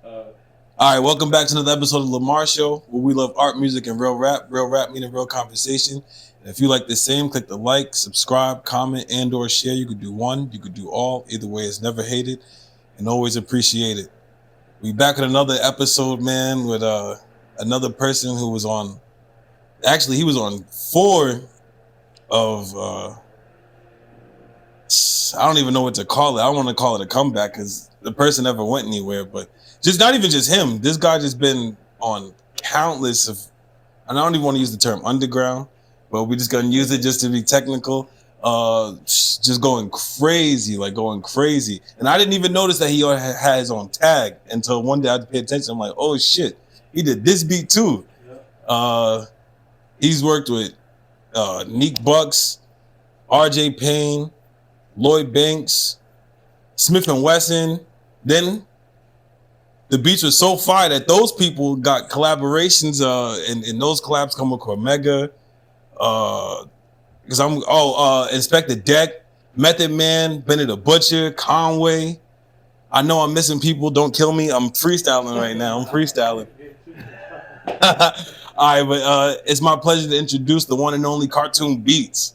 All right, welcome back to another episode of L.A.M.A.R.R Show, where we love art, music, and real rap meaning real conversation. And if you like the same, click the like, subscribe, comment, and/or share. You could do one, you could do all. Either way, it's never hated and always appreciated. We back with another episode, man, with another person who was on. Actually, he was on 4 of. I don't even know what to call it. I don't want to call it a comeback because the person never went anywhere, but. Just not even just him. This guy just been on countless of, and I don't even want to use the term underground, but we just gonna use it just to be technical. Just going crazy. And I didn't even notice that he had his own tag until one day I had to pay attention. I'm like, oh shit, he did this beat too. He's worked with Neek Bucks, RJ Payne, Lloyd Banks, Smif-N-Wessun. Then the beats were so fire that those people got collaborations, and those collabs come with Omega, because Inspectah Deck, Method Man, Benny the Butcher, Conway. I know I'm missing people. Don't kill me. I'm freestyling right now. All right, but it's my pleasure to introduce the one and only Cartune Beatz.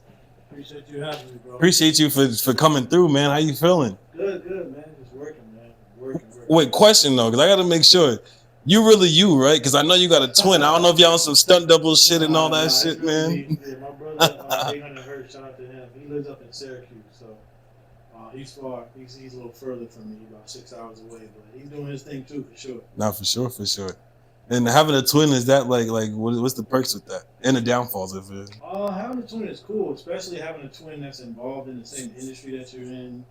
Appreciate you having me, bro. Appreciate you for coming through, man. How you feeling? Good, man. Just working, man. Working. Wait, question though, because I got to make sure. You really you, right? Because I know you got a twin. I don't know if y'all on some stunt double shit and all that shit, man. Yeah, my brother, 800 Hertz, shout out to him. He lives up in Syracuse, so he's far. He's a little further from me, about 6 hours away, but he's doing his thing too, for sure. Nah, for sure. And having a twin, is that like what's the perks with that? And the downfalls of it? Having a twin is cool, especially having a twin that's involved in the same industry that you're in,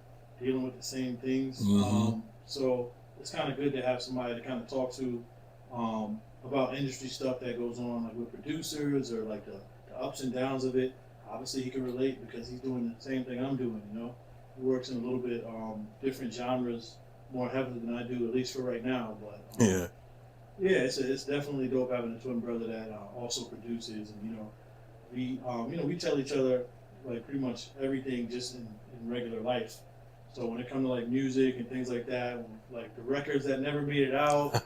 dealing with the same things. Mm-hmm. So it's kind of good to have somebody to kind of talk to about industry stuff that goes on, like with producers or like the ups and downs of it. Obviously, he can relate because he's doing the same thing I'm doing. You know, he works in a little bit different genres more heavily than I do, at least for right now. But yeah, it's definitely dope having a twin brother that also produces, and we tell each other like pretty much everything just in regular life. So when it comes to like music and things like that, like the records that never made it out,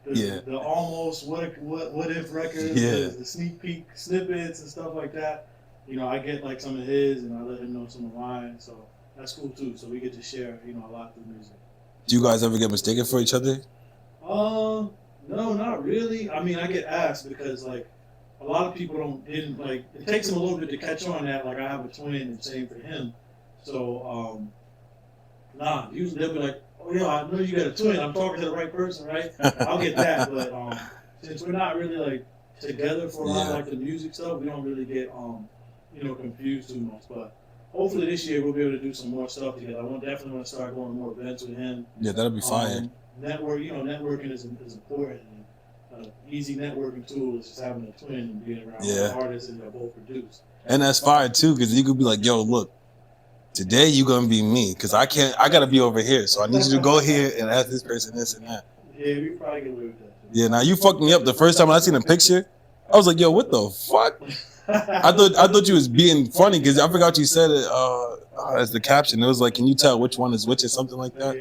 the almost what if records, the sneak peek snippets and stuff like that, I get like some of his and I let him know some of mine. So that's cool too. So we get to share, a lot through music. Do you guys ever get mistaken for each other? No, not really. I mean, I get asked because like a lot of people didn't like. It takes them a little bit to catch on that like I have a twin and same for him. So usually they'll be like, oh yeah, I know you got a twin. I'm talking to the right person, right? I'll get that, but since we're not really like together for a lot of like the music stuff, we don't really get confused too much. But hopefully this year we'll be able to do some more stuff together. I definitely want to start going to more events with him. Yeah, that'll be fine. Networking is important. And easy networking tool is just having a twin and being around artists and they're both produced. And that's fire too, because you could be like, yo, look, today you gonna be me, because I gotta be over here, so I need you to go here and ask this person this and that. Yeah, we probably get away with that. Yeah, now you fucked me up the first time I seen a picture. I was like, yo, what the fuck? I thought you was being funny because I forgot you said it as the caption. It was like, can you tell which one is which or something like that?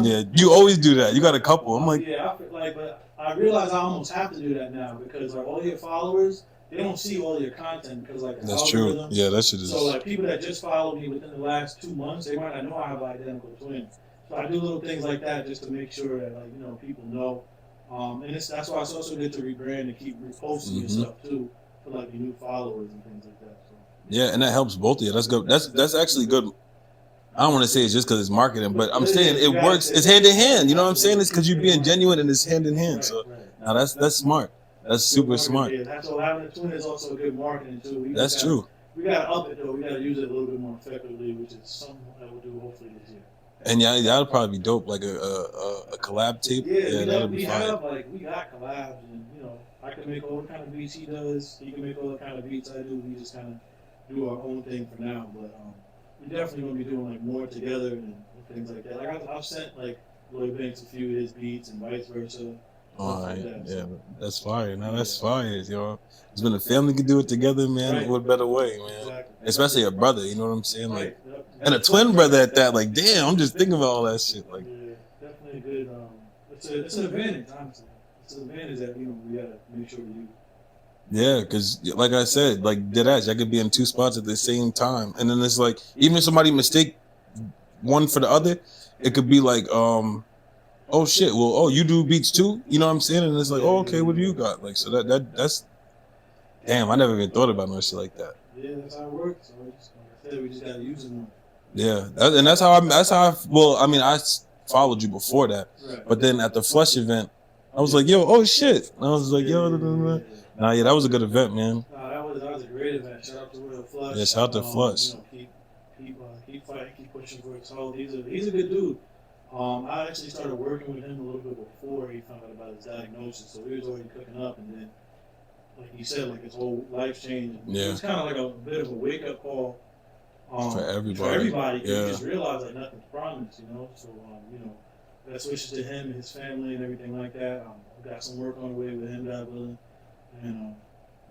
Yeah, you always do that. You got a couple. I'm like, yeah, but I realize I almost have to do that now because like all your followers, they don't see all your content because like that's true. Yeah, that shit is. So like people that just follow me within the last 2 months, they might not know I have an identical twin. So I do little things like that just to make sure that like people know. And that's why it's also good to rebrand and keep reposting your stuff too for like your new followers and things like that. So. Yeah, and that helps both of you. That's good. That's actually good. I don't want to say it's just because it's marketing, but I'm saying it works. It's hand in hand. You know what I'm saying? It's because you're being genuine and it's hand in hand. So now that's smart. That's super smart. Yeah, that's all. Having a twin is also a good marketing too. That's true. We gotta up it though. We gotta use it a little bit more effectively, which is something that we'll do hopefully this year. And yeah, that'll probably be dope, like a collab tape. Yeah, that'll be fine. We got collabs, and I can make all the kind of beats he does. He can make all the kind of beats I do. We just kind of do our own thing for now, but we definitely gonna be doing like more together and things like that. Like I've sent like Lloyd Banks a few of his beats and vice versa. All right, that's fire. Now that's fire, yo. It's when a family can do it together, man. Right. What better way, man? Exactly. Especially a brother, you know what I'm saying? Like, and a twin brother at that. Like, damn, I'm just thinking about all that shit. Like, definitely a good. it's an advantage, honestly. It's an advantage that we gotta make sure to use. Yeah, because like I said, like dead ass, I could be in two spots at the same time, and then it's like even if somebody mistake one for the other, it could be like, oh shit, well, oh you do beats too, you know what I'm saying? And it's like, Yeah, oh yeah, okay, what do yeah. you got? Like so that's damn, I never even thought about no shit like that. Yeah, that's how it works. So like I said, we just gotta use it more. Yeah, and that's how I well, I mean, followed you before that, Right. but then at the Flush event, I was like, yo, oh shit, and I was like, Yeah, yo, yeah, da, yeah, da, da. yeah, yeah. Nah, yeah, that was a good event, man. Nah, that was a great event. Shout out to Royal Yeah, Flush. shout out to Flush. Keep fighting, keep pushing for his health. He's a good dude. I actually started working with him a little bit before he found out about his diagnosis, so he was already cooking up. And then, like you said, like his whole life changed. And it Yeah, was kind of like a bit of a wake up call for for everybody. everybody because you Yeah, just realize like nothing's promised, you know. So best wishes to him and his family and everything like that. I've got some work on the way with him, God willing. And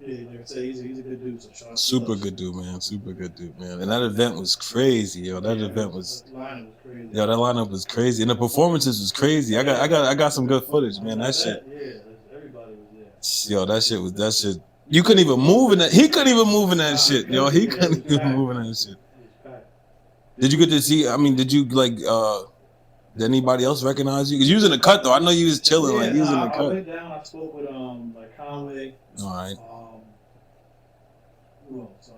yeah, like I said, he's a good dude. So shout out to super Flush. good dude, man. Super good dude, man. And that event was crazy, yo. That Yeah, event was, that lineup was crazy. yo, that lineup was crazy, and the performances was crazy. I got some good footage, man. I That shit, bet. Yeah, everybody was there. yo, that shit. You couldn't even move in that. He couldn't even move in that Nah, he shit, yo. couldn't. He Yeah, it couldn't was even packed, move in man. that shit. It was packed. Did you get to see? I mean, did you like? Did anybody else recognize you? Cause you was in the cut though. I know you was chilling, like Yeah, you was in nah, the I cut. went down. I spoke with like Conway. All right, Um, who else?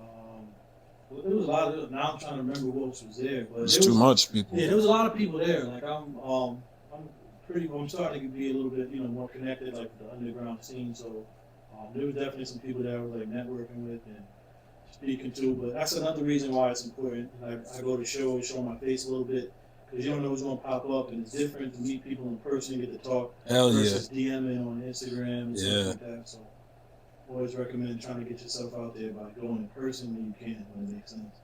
There was a lot of. Now I'm trying to remember who else was there, but it's too much people. yeah, there was a lot of people there. Like I'm I'm starting to be a little bit more connected like with the underground scene. So there was definitely some people that I was like networking with and speaking to. But that's another reason why it's important. I go to shows, show my face a little bit because you don't know who's going to pop up, and it's different to meet people in person and get to talk Hell yeah, versus DMing on Instagram and stuff yeah. like that. So always recommend trying to get yourself out there by going in person when you can, when it makes sense.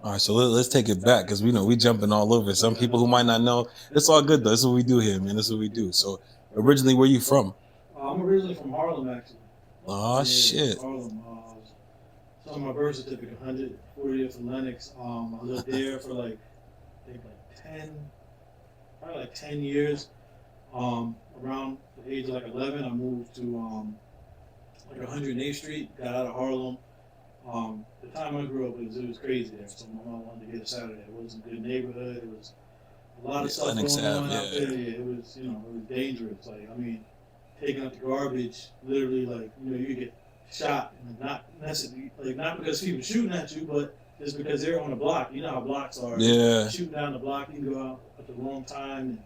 All right, so let's take it back because we know we jumping all over. Some people who might not know, it's all good though. That's what we do here, man. That's what we do. So originally, where you from? I'm originally from Harlem, actually. Oh Yeah, shit. Harlem. It's on my birth certificate, 140th and Lenox. I lived there for like I think like 10 years. Around the age of like 11, I moved to like 108th Street. Got out of Harlem. The time I grew up, it was crazy there. So my mom wanted to get us out of there. It wasn't a good neighborhood. It was a lot Yeah, of stuff Lennox going Ave. on out Yeah, there. Yeah, it was dangerous. Like I mean, taking out the garbage, literally like you could get shot, and not necessarily like not because people shooting at you, but just because they're on a block. You know how blocks are. yeah, Shooting down the block, you can go out at the wrong time, and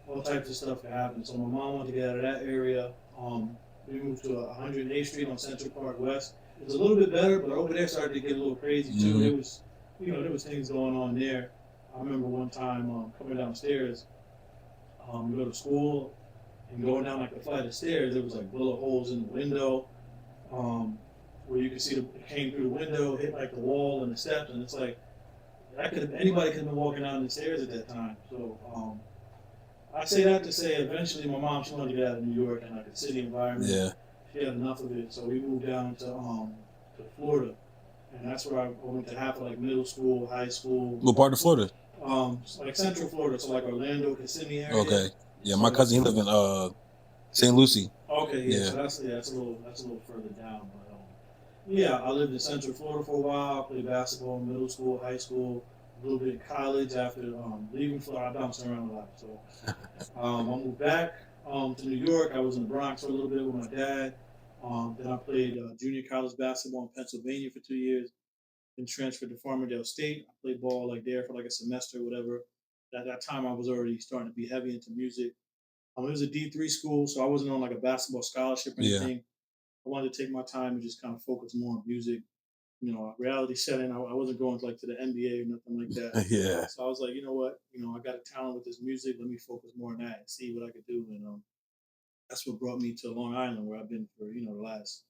all types of stuff can happen. So my mom wanted to get out of that area. We moved to 108th Street on Central Park West. It was a little bit better, but over there started to get a little crazy too. hmm There was things going on there. I remember one time coming downstairs, to go to school, and going down like the flight of stairs. There was like bullet holes in the window, um, where you could see it came through the window, hit like the wall and the steps, and it's like anybody could have been walking down the stairs at that time. So I say that to say eventually my mom, she wanted to get out of New York and like a city environment. yeah. She had enough of it, so we moved down to Florida, and that's where I went to half of like middle school, high school, What part of Florida? like Central Florida, so like Orlando, Kissimmee area. Okay. Yeah, my So cousin he live in St. Lucie. okay, yeah, Yeah. so that's a little further down, but yeah, I lived in Central Florida for a while. I played basketball in middle school, high school, a little bit in college. After leaving Florida, I bounced around a lot, so. I moved back to New York. I was in the Bronx for a little bit with my dad. Then I played junior college basketball in Pennsylvania for 2 years. Then transferred to Farmingdale State. I played ball like there for like a semester, or whatever. At that time, I was already starting to be heavy into music. It was a D3 school, so I wasn't on like a basketball scholarship or Yeah. anything. I wanted to take my time and just kind of focus more on music. Reality setting. I wasn't going like to the NBA or nothing like that. Yeah. So I was like, you know what? I got a talent with this music. Let me focus more on that and see what I could do. And that's what brought me to Long Island, where I've been for the last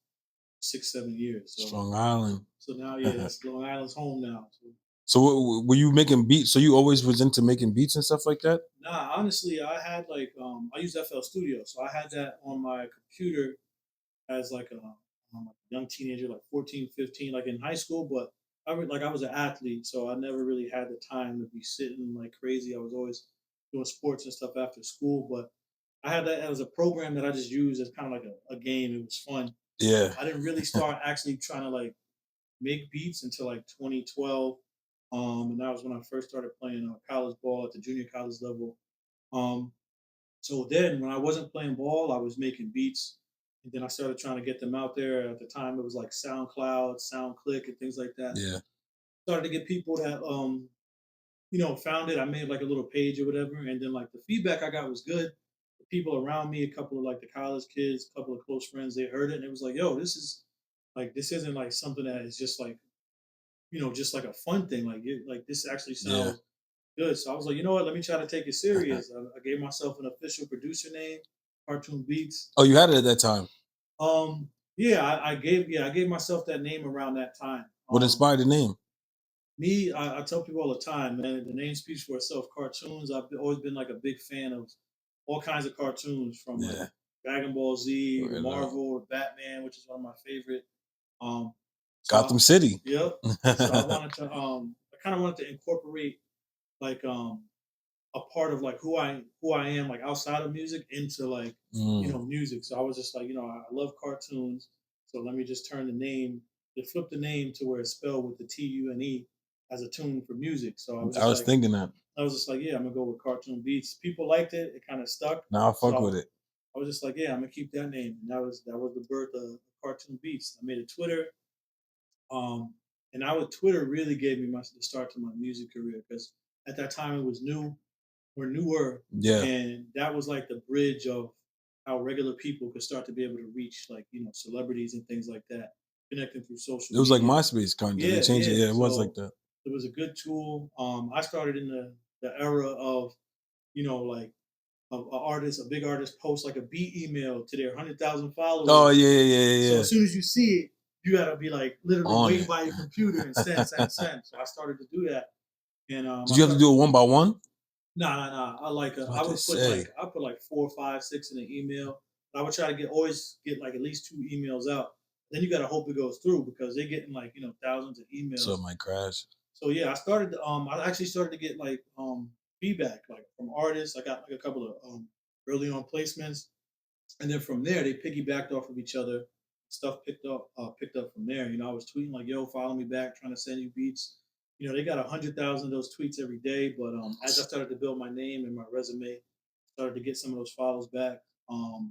6, 7 years. So Strong Island. now, yeah, that's Long Island's home now. So, So were you making beats? So you always was into making beats and stuff like that? nah, honestly, I had like I used FL Studio, so I had that on my computer as like a young teenager, like 14, 15, like in high school. But I was an athlete, so I never really had the time to be sitting like crazy. I was always doing sports and stuff after school, but I had that as a program that I just used as kind of like a game. It was fun. Yeah. I didn't really start actually trying to like make beats until like 2012. And that was when I first started playing college ball at the junior college level. Um, so then, when I wasn't playing ball, I was making beats, and then I started trying to get them out there. At the time, it was like SoundCloud, SoundClick, and things like that. Yeah. Started to get people that found it. I made like a little page or whatever, and then like the feedback I got was good. The people around me, a couple of like the college kids, a couple of close friends, they heard it and it was like, "Yo, this isn't like something that is just like just like a fun thing. Like this actually Yeah. sounds good." So I was like, you know what? Let me try to take it serious. I gave myself an official producer name, Cartoon Beatz. Oh, you had it at that time. Yeah, I gave myself that name around that time. What inspired the name? I tell people all the time, man, the name speaks for itself. Cartoons, always been like a big fan of all kinds of cartoons, from like Yeah. Dragon Ball Z to Right on. Marvel or Batman, which is one of my favorite. Um, so Gotham City. yep. So I wanted to, I kind of wanted to incorporate like a part of like who I am like outside of music into like music. So I was just like, I love cartoons, so let me just turn the name, to flip the name to where it's spelled with the TUNE as a tune for music. So I was thinking that. I was just like, yeah, I'm gonna go with Cartoon Beats. People liked it. It kind of stuck. Now I fuck with So it. I was just like, yeah, I'm gonna keep that name. And that was the birth of Cartoon Beats. I made a Twitter. And Twitter really gave me the start to my music career, because at that time it was new or newer, Yeah. and that was like the bridge of how regular people could start to be able to reach like celebrities and things like that, connecting through social It was like media. MySpace kind of. They Yeah, changed it. yeah. Yeah, it was like So that. it was a good tool. I started in the era of like a big artist posts like a beat email to their 100,000 Oh followers. yeah, yeah, yeah, yeah, So yeah. as soon as you see it, you gotta be like literally On waiting it. by your computer and send, send, send. So I started to do that, and Did I you have to started. do it one by one? Nah. I was about to say. I put like 4, 5, 6 in an email. I would try to always get like at least 2 emails out. Then you gotta hope it goes through, because they're getting like thousands of So emails. it might crash. So yeah, I actually started to get like feedback like from artists. I got like a couple of early on placements, and then from there they piggybacked off of each other. Stuff picked up from there. I was tweeting like, "Yo, follow me back, trying to send you beats." They got 100,000 of those tweets every day. But as I started to build my name and my resume, started to get some of those follows back.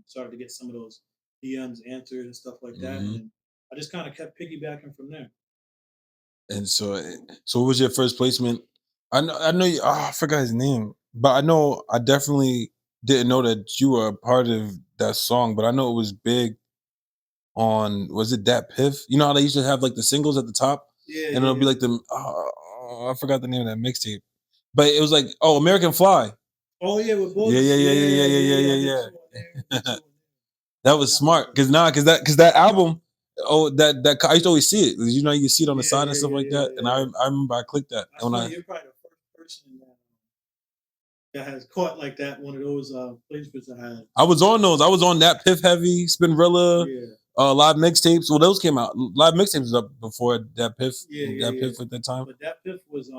Started to get some of those DMs answered and stuff like that, and Hmm. then I just kind of kept piggybacking from there. And so what was your first placement? I know you. Oh, I forgot his name, but I know I definitely didn't know that you were a part of that song. But I know it was big on. Was it that Piff? You know how they used to have like the singles at the top, Yeah, and it'll be yeah, like the. I forgot the name of that mixtape, but it was like, oh, American Fly. Oh yeah, with Yeah, books. yeah, yeah, yeah, yeah, Yeah, yeah, yeah. I yeah, did yeah, two on there. Did two yeah. on That there. was That was smart because that album. Oh, that I used to always see it. You can see it on the yeah, side and yeah, stuff yeah, like yeah, that. And yeah, yeah. I remember I clicked that, That's and when funny. I You're probably the first person that has caught like that one of those placements I had. I was on those. I was on that Piff Heavy, Spinrilla, Yeah, live mixtapes. Well, those came out. Live mixtapes was up before yeah, yeah, That yeah. Piff at that time. But that Piff was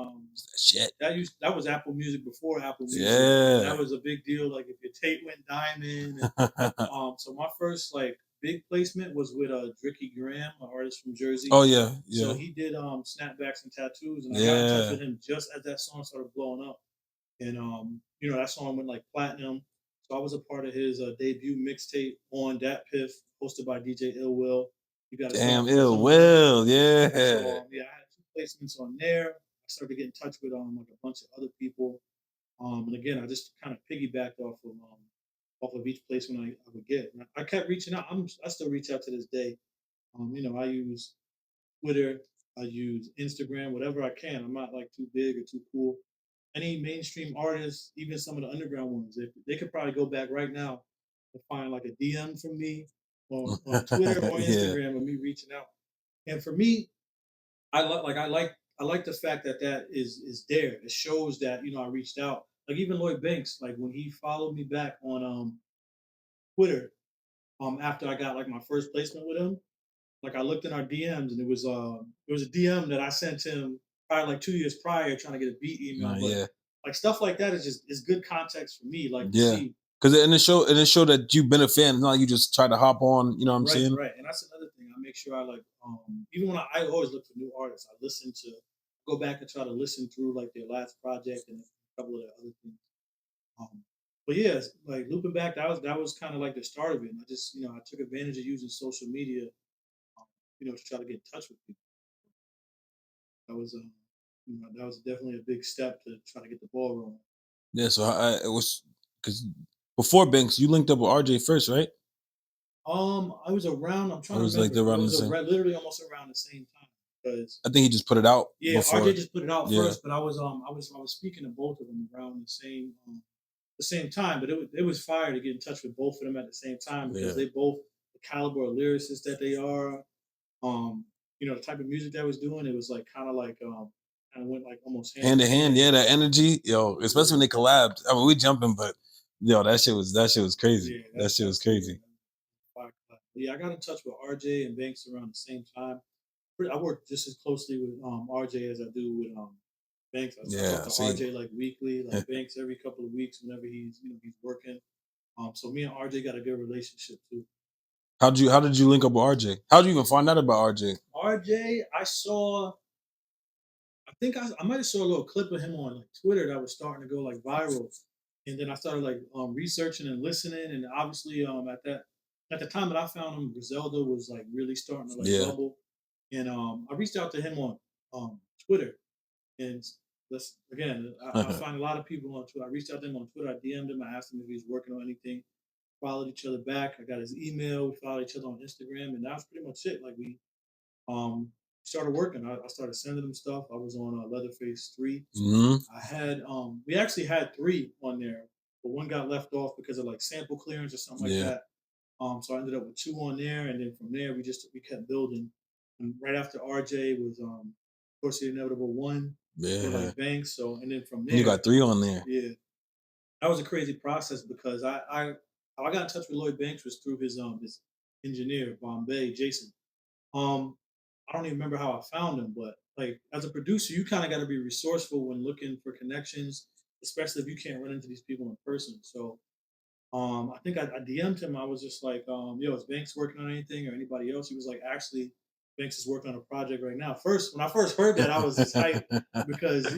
Shit. that was Apple Music before Apple Music, and that Yeah. was a big deal. Like if your tape went diamond, and so my first like big placement was with Dricky Graham, an artist from Jersey. Oh yeah, So yeah, he did snapbacks and tattoos, and I got in touch yeah. with him just as that song started blowing up, and that song went like platinum. So I was a part of his debut mixtape on Dat Piff, hosted by DJ Ill Will. You got to Damn, tap in with ill him on that. will. Yeah. So yeah, I had two placements on there. I started to get in touch with like a bunch of other people. And again, I just kind of piggybacked off of each placement I would get. And I kept reaching out. I still reach out to this day. I use Twitter, I use Instagram, whatever I can. I'm not like too big or too cool. Any mainstream artists, even some of the underground ones, they could probably go back right now to find like a DM from me on Twitter or Yeah. Instagram of me reaching out. And for me, I like the fact that that is there. It shows that I reached out. Like even Lloyd Banks, like when he followed me back on Twitter, after I got like my first placement with him, like I looked in our DMs, and it was a DM that I sent him probably like 2 years prior, trying to get a beat No, email. But yeah, like stuff like that is good context for me, like to yeah. see. Because in the show that you've been a fan, not you just try to hop on. You know what I'm saying? Right. And that's another thing. I make sure I like even when I always look for new artists, I listen to go back and try to listen through like their last project and a couple of their other things. Um, but yeah, like looping back, that was kind of like the start of it. And I just I took advantage of using social media, um, to try to get in touch with people. That was that was definitely a big step to try to get the ball rolling. Yeah. So it was because before Banks, you linked up with RJ first, right? I was around. I'm Or trying it to was like remember. they're It around the was same. literally almost around the same time because I think he just put it out yeah, RJ before. just put it out Yeah. first, but I was speaking to both of them around the same time. But it was fire to get in touch with both of them at the same time because Yeah. they both the caliber of lyricists that they are. Um, the type of music that was doing, it was like kind of went like almost hand Hand in in hand, hand. yeah, that energy, yo, especially when they collabed. I mean, we jumping, but yo, that shit was crazy. Yeah, That shit was that's yeah. crazy. Fire. Yeah, I got in touch with RJ and Banks around the same time. I work just as closely with RJ as I do with Banks. I talk Yeah, to see. RJ like weekly, like Banks every couple of weeks whenever he's working. So me and RJ got a good relationship too. How did you link up with RJ? How'd you even find out about RJ? RJ, I think I might have saw a little clip of him on like Twitter that was starting to go like viral, and then I started like researching and listening, and obviously at the time that I found him, Griselda was like really starting to like Yeah. bubble, and I reached out to him on Twitter, and let's again I find a lot of people on Twitter. I reached out to him on Twitter. I DM'd him. I asked him if he was working on anything. Followed each other back. I got his email. We followed each other on Instagram, and that was pretty much it. Like we um, started working. I started sending him stuff. I was on Leatherface 3. Hmm. I had we actually had three on there, but one got left off because of like sample clearance or something like Yeah. that. So I ended up with two on there, and then from there we kept building. And right after RJ was of course the inevitable one for Yeah. like Banks. So and then from And you there, got 3 on there. yeah, that was a crazy process because how I got in touch with Lloyd Banks was through his engineer Bun B, Jason. Um, I don't even remember how I found him, but like as a producer, you kind of got to be resourceful when looking for connections, especially if you can't run into these people in person. So I think I DM'd him. I was just like, yo, is Banks working on anything or anybody else? He was like, actually, Banks is working on a project right now. When I first heard that, I was just hyped because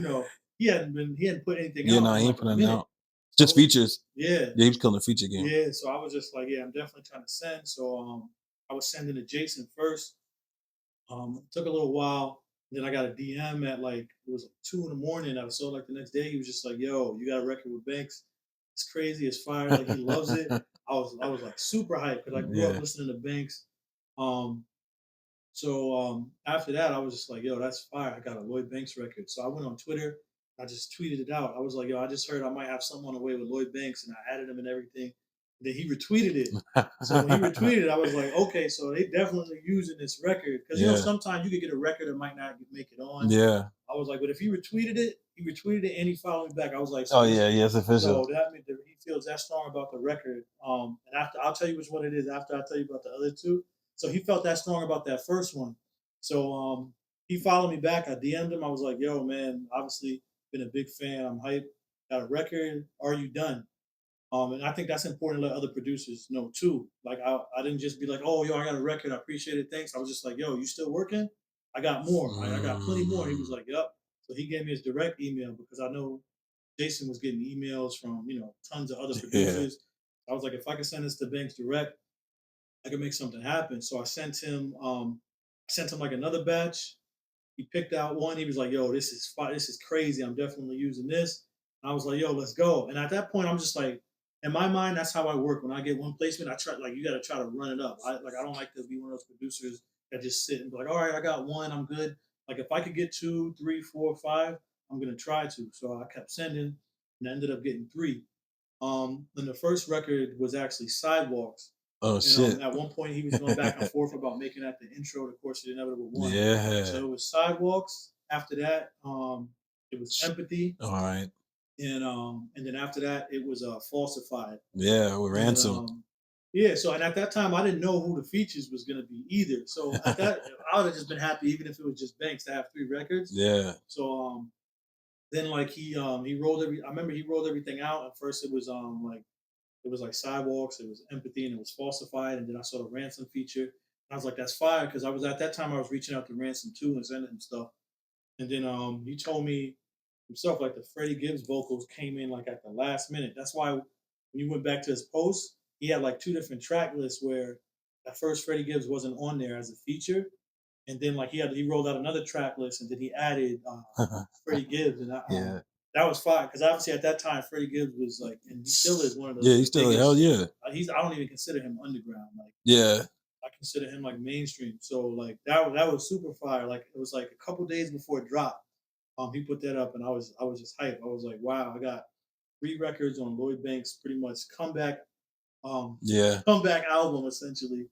he hadn't put anything Yeah, out no, in he ain't like a putting minute. out. So I Just was features. yeah, Yeah, he was killing the feature game. yeah. So I was just like, yeah, I'm definitely trying to send. So I was sending to Jason first. It took a little while. Then I got a DM at like it was like 2 in the morning. I saw like the next day he was just like, "Yo, you got a record with Banks? It's crazy. It's fire. Like he loves it." I was like super hyped because I grew up Yeah. listening to Banks. Um, so after that, I was just like, "Yo, that's fire. I got a Lloyd Banks record." So I went on Twitter. I just tweeted it out. I was like, "Yo, I just heard I might have something on the way with Lloyd Banks," and I added him and everything. And then he retweeted it. So when he retweeted it, I was like, okay, so they definitely using this record because Yeah. sometimes you could get a record that might not make it on. Yeah. I was like, but if he retweeted it and he followed me back. I was like, Oh yeah, yeah, it's official. so that means that he feels that strong about the record. And after I'll tell you which one it is after I tell you about the other two. So he felt that strong about that first one. So he followed me back. I DM'd him. I was like, yo, man, obviously been a big fan. I'm hyped. Got a record. Are you done? And I think that's important to let other producers know too. Like I didn't just be like, oh, yo, I got a record. I appreciate it. Thanks. I was just like, yo, you still working? I got more. I got plenty more. He was Mm. like, yep. So he gave me his direct email because I know Jason was getting emails from, tons of other Yeah. producers. I was like, if I could send this to Banks direct, I could make something happen. So I sent him like another batch. He picked out one. He was like, "Yo, this is this is crazy. I'm definitely using this." And I was like, "Yo, let's go." And at that point, I'm just like, in my mind, that's how I work. When I get one placement, I try like you got to try to run it up. I don't like to be one of those producers that just sit and be like, "All right, I got one. I'm good." Like if I could get two, three, four, five, I'm gonna try to. So I kept sending, and I ended up getting three. And the first record was actually Sidewalks. Oh And shit. at one point, he was going back and forth about making that the intro to Course of the Inevitable One. Yeah. So it was Sidewalks. After that, it was Empathy, All right. and then after that, it was Falsified. Yeah, with And Ransom. yeah, so and at that time, I didn't know who the features was going to be either. So at that, I would have just been happy even if it was just Banks to have three records. Yeah. So then like he rolled every. I remember he rolled everything out. At first, it was like It was like Sidewalks, it was Empathy, and it was Falsified. And then I saw the Ransom feature. And I was like, that's fire, because I was at that time I was reaching out to Ransom too and sending him stuff. And then he told me himself like the Freddie Gibbs vocals came in like at the last minute. That's why when you went back to his post, he had like two different track lists where at first Freddie Gibbs wasn't on there as a feature, and then like he rolled out another track list, and then he added Freddie Gibbs, and Yeah. that was fire because obviously at that time Freddie Gibbs was like, and he still is one of Yeah, the he's still hell biggest. yeah. I don't even consider him underground. Like Yeah. I consider him like mainstream. So like that was super fire. Like it was like a couple days before it dropped. He put that up, and I was just hyped. I was like, wow, I got 3 records on Lloyd Banks, pretty much Yeah. comeback album essentially,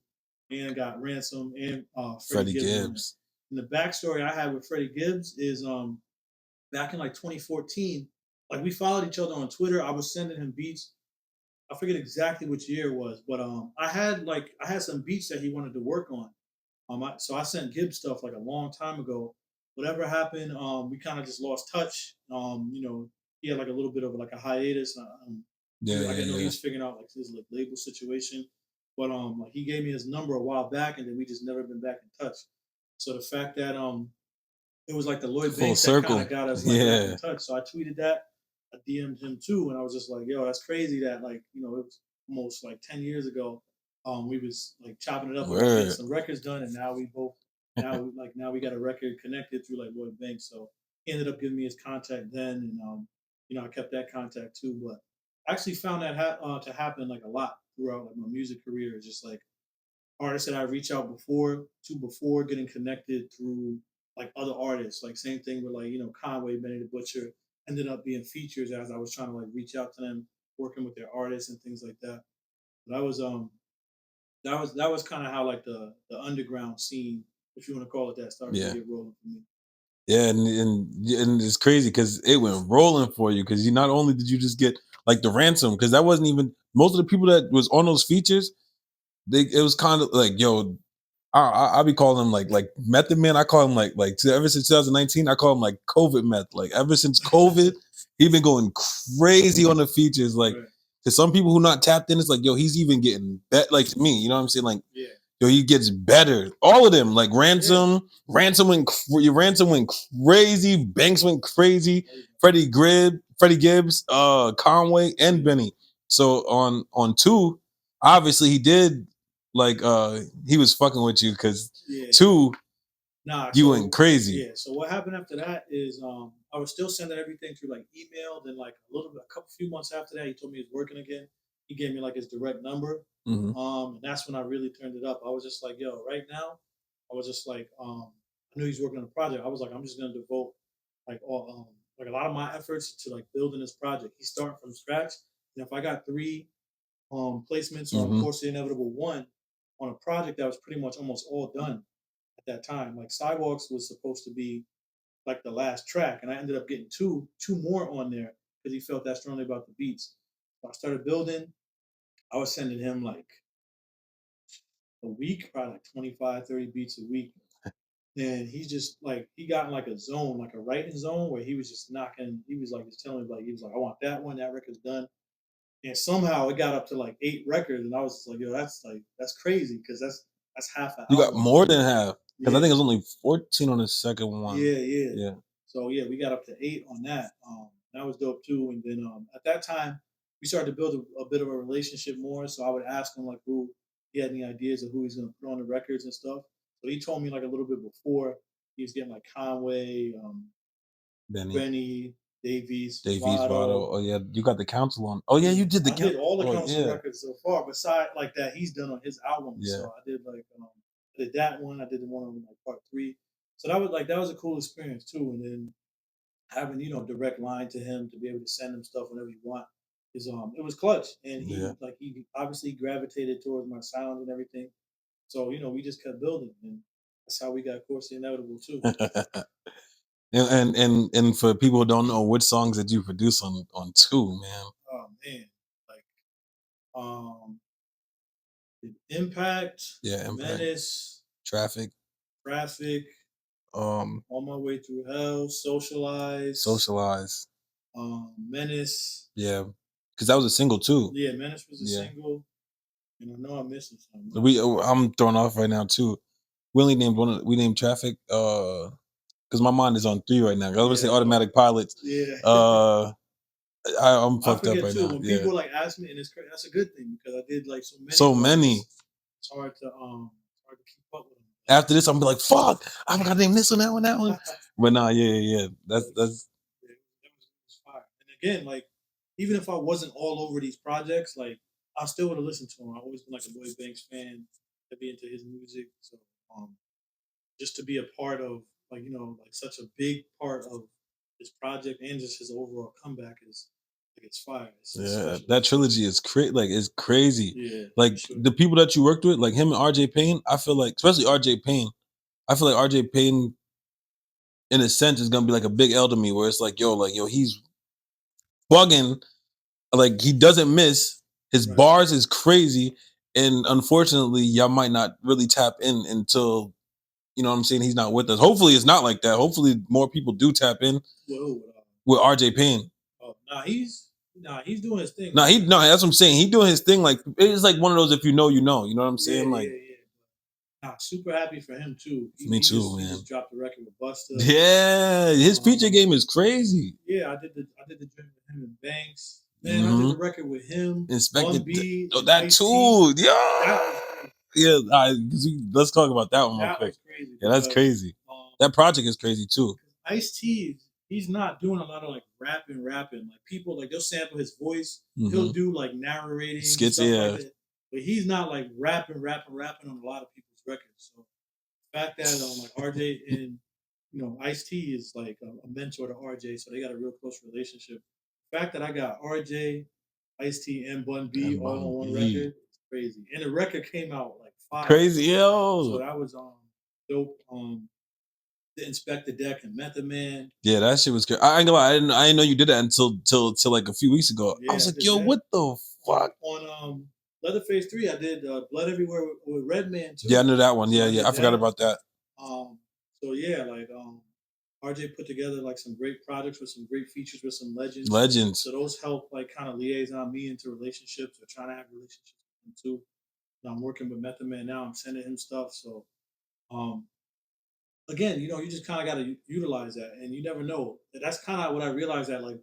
and got Ransom and Freddie Freddie Gibbs on there. Gibbs. And the backstory I had with Freddie Gibbs is back in like 2014, like we followed each other on Twitter. I was sending him beats. I forget exactly which year it was, but I had some beats that he wanted to work on. So I sent Gibbs stuff like a long time ago. Whatever happened, we kind of just lost touch. He had like a little bit of like a hiatus. Yeah, I yeah, didn't know he yeah. was figuring out like his like label situation, but like he gave me his number a while back, and then we just never been back in touch. So the fact that it was like the Lloyd Full Banks that kind circle. of got us like back Yeah. in touch. So I tweeted that. I DM'd him too, and I was just like, "Yo, that's crazy that like it was almost like 10 years ago. We was like chopping it up about getting Word. some records done, and now we both now we got a record connected through like Lloyd Banks. So he ended up giving me his contact then, and I kept that contact too. But I actually found that to happen like a lot throughout like my music career. Just like artists that I reach out before getting connected through like other artists. Like same thing with like Conway, Benny the Butcher ended up being features as I was trying to like reach out to them, working with their artists and things like that. But that was kind of how like the underground scene, if you want to call it that, started Yeah. to get rolling for me. Yeah, and it's crazy because it went rolling for you because you not only did you just get like the ransom because that wasn't even most of the people that was on those features. It was kind of like yo, I be calling him like Method Man. I call him like ever since 2019. I call him like COVID Meth. Like ever since COVID, he been going crazy on the features. Like Right. to some people who not tapped in, it's like yo, he's even getting bet. Like to me, you know what I'm saying? Like Yeah. yo, he gets better. All of them, like Ransom went crazy. Banks went crazy. Freddie Gibbs, Conway, and Benny. So on two, obviously he did like he was fucking with you because Yeah. two, Nah, you so went crazy. yeah. So what happened after that is I was still sending everything through like email. Then like a few months after that, he told me he was working again. He gave me like his direct number. Hmm. And that's when I really turned it up. I was just like, yo, right now, I was just like, I knew he's working on a project. I was like, I'm just gonna devote like all like a lot of my efforts to like building this project. He's starting from scratch. And if I got 3 placements on Hmm. Course the Inevitable one on a project that was pretty much almost all done at that time. Like Sidewalks was supposed to be like the last track, and I ended up getting two more on there because he felt that strongly about the beats. So I started building. I was sending him like a week, probably like 25, 30 beats a week. And he just like he got in like a zone, like a writing zone where he was just knocking, he was like just telling me like he was like, I want that one, that record's done. And somehow it got up to like 8 records, and I was just like, yo, that's crazy because that's half an You got album. more than half because I Yeah, think it was only 14 on the second one. yeah. Yeah. So yeah, we got up to 8 on that. That was dope too. And then at that time, we started to build a bit of a relationship more. So I would ask him like who he had any ideas of who he's gonna put on the records and stuff. So he told me like a little bit before he was getting like Conway, Benny, Benny, Davies, Davies, Votto. Votto. Oh yeah, you got the council on. Oh yeah, you did the I did count. all the Oh council yeah, records so far. Beside like that, he's done on his album. yeah. So I did like I did that one. I did the one on like part 3. So that was a cool experience too. And then having direct line to him to be able to send him stuff whenever you want is it was clutch. And Yeah. he obviously gravitated towards my sound and everything. So we just kept building, and that's how we got Course the Inevitable too. And for people who don't know, which songs did you produce on two, man? Oh man, like um Impact, Yeah, Impact, Menace, Traffic, Traffic, um, On My Way Through Hell, Socialize, Socialize. Menace, Yeah, because that was a single too. Yeah, Menace was a Yeah. single, and I know I'm missing something. I'm thrown off right now too. We only named one. We named Traffic. Because my mind is on 3 right now. I was gonna say Yeah, Automatic Pilots. yeah. I'm I fucked up forget right too. now. When Yeah. people like ask me, and it's crazy, that's a good thing because I did like so many. So many. It's hard to keep up with them. After this, I'm gonna be like, fuck, I forgot to name this one, that one, that one. But nah, yeah. That's Yeah, that was fire. And again, like even if I wasn't all over these projects, like I still would have listened to him. I've always been like a Lloyd Banks fan, to be into his music. So just to be a part of like like such a big part of his project and just his overall comeback is like it's fire. It's yeah. special. That trilogy is is crazy. Yeah, Like sure. the people that you worked with, like him and RJ Payne, I feel like, especially RJ Payne, I feel like RJ Payne, in a sense, is gonna be like a big L to me, where it's like, yo, he's bugging, like he doesn't miss. His Right. bars is crazy, and unfortunately, y'all might not really tap in until what I'm saying. He's not with us. Hopefully, it's not like that. Hopefully, more people do tap in Whoa, with RJ Payne. oh, he's doing his thing. No, that's what I'm saying. He doing his thing. Like it's like one of those. If you know, you know. You know what I'm Yeah, saying? Like yeah. Nah, super happy for him too. me too, He man. just dropped a record with Busta. Yeah, his feature game is crazy. Yeah, I did the joint with him and Banks. Man, I did the record with him, Bun B, Oh, and that too. Yeah. Let's talk about that one real That quick. was crazy. Yeah, that's crazy. That project is crazy too. Ice-T, he's not doing a lot of like rapping. Like people like they'll sample his voice. Mhm. He'll do like narrating Skits, stuff yeah. like that. But he's not like rapping on a lot of people's records. So the fact that like RJ and Ice-T is like a mentor to RJ, so they got a real close relationship. The fact that I got RJ, Ice-T, and Bun B And all on Bun one B. record, it's crazy. And the record came out like fire. Crazy, So yo. that was dope. The Inspectah Deck and Method Man. Yeah, that shit was good. I ain't gonna lie, I didn't know you did that until till like a few weeks ago. I Yeah, was I like, did yo, that. what the fuck? On Leatherface 3, I did Blood Everywhere with Redman too. Yeah, I knew that one. So Yeah. I forgot about that. So yeah, like RJ put together like some great projects with some great features with some legends. Legends. So those help like kind of liaison me into relationships or trying to have relationships with them too. And I'm working with Method Man now. I'm sending him stuff. So um again, you just kind of got to utilize that, and you never know. That's kind of what I realized, that like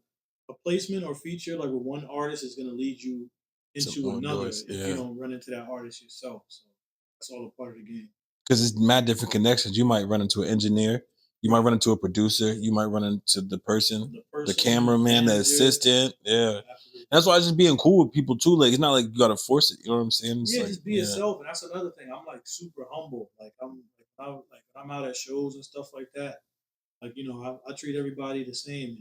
a placement or feature like with one artist is going to lead you into another if you don't run into that artist yourself. So that's all a part of the game. Because it's mad different connections. You might run into an engineer, you might run into a producer, you might run into the cameraman, the assistant. Yeah. Absolutely. That's why it's just being cool with people too. Like it's not like you gotta force it. You know what I'm saying? It's like, just be yourself, and that's another thing. I'm like super humble. Like I'm out at shows and stuff like that. Like I treat everybody the same,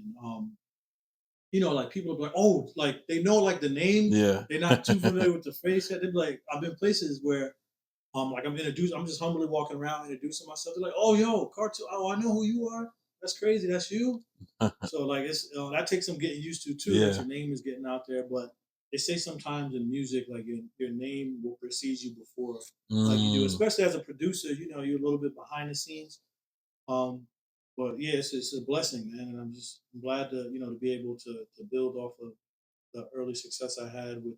and like people are like, oh, like they know like the name. Yeah. They're not too familiar with the face yet. They're like, I've been places where like I'm just humbly walking around introducing myself. They're like, oh yo, Cartune, oh I know who you are. That's crazy. That's you. So like it's that takes some getting used to too, that your name is getting out there. But they say sometimes in music, like your name will precede you before like you do, especially as a producer, you're a little bit behind the scenes. But yeah, it's a blessing, man, and I'm glad to be able to build off of the early success I had with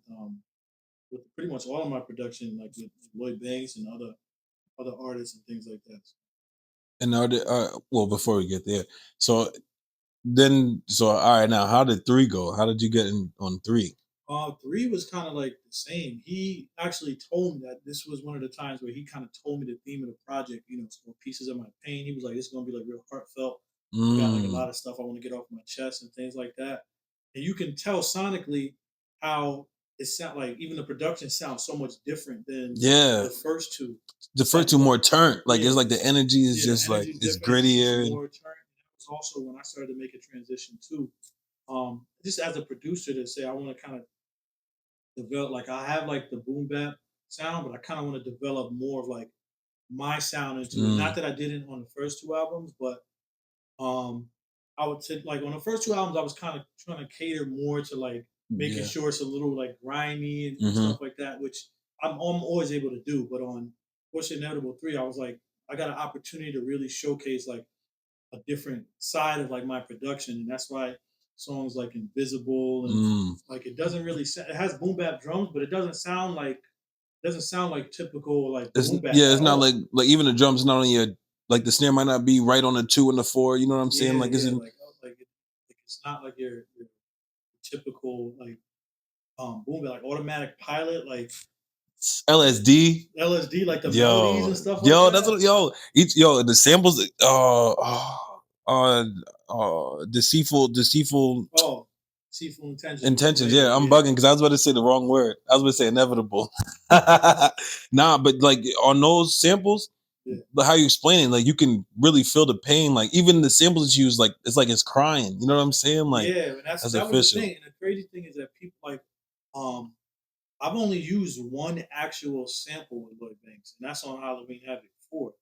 pretty much all of my production, like with Lloyd Banks and other artists and things like that. And are there, well, before we get there, so all right, now how did 3 go? How did you get in on 3? 3 was kind of like the same. He actually told me that this was one of the times where he kind of told me the theme of the project. So Pieces of My Pain. He was like, "This is gonna be like real heartfelt. I got like a lot of stuff I want to get off my chest and things like that." And you can tell sonically how it sound like even the production sounds so much different than the first two. The first two more turned. Like it's like the energy is just like it's grittier. More turn. That was also when I started to make a transition too. Just as a producer to say I want to kind of develop, like I have like the boom bap sound, but I kind of want to develop more of like my sound into it. Not that I didn't on the first 2 albums, but I would say like on the first 2 albums I was kind of trying to cater more to like making sure it's a little like grimy and stuff like that, which I'm always able to do. But on What's Inevitable 3, I was like, I got an opportunity to really showcase like a different side of like my production, and that's why songs like Invisible and like it doesn't really it has boom bap drums, but it doesn't sound like typical like boom bap Yeah, at it's not all. like even the drums not only like the snare might not be right on the 2 and the 4. You know what I'm saying? Like Yeah, isn't like it's not like your typical like boom bap like automatic pilot like LSD. LSD like the melodies and Yo, stuff like yo, that's that. what the samples. Deceitful Oh, Seafood Intentions was the intentions. label. Yeah, I'm Yeah, bugging because I was about to say the wrong word. I was going to say inevitable. Nah, but like on those samples, yeah, how you explain it, like you can really feel the pain. Like even the samples used, like it's like it's crying. You know what I'm saying? Like yeah. And that's that was the official. thing. And the crazy thing is that people like um I've only used one actual sample with Lloyd Banks, and that's on Halloween Havoc 4.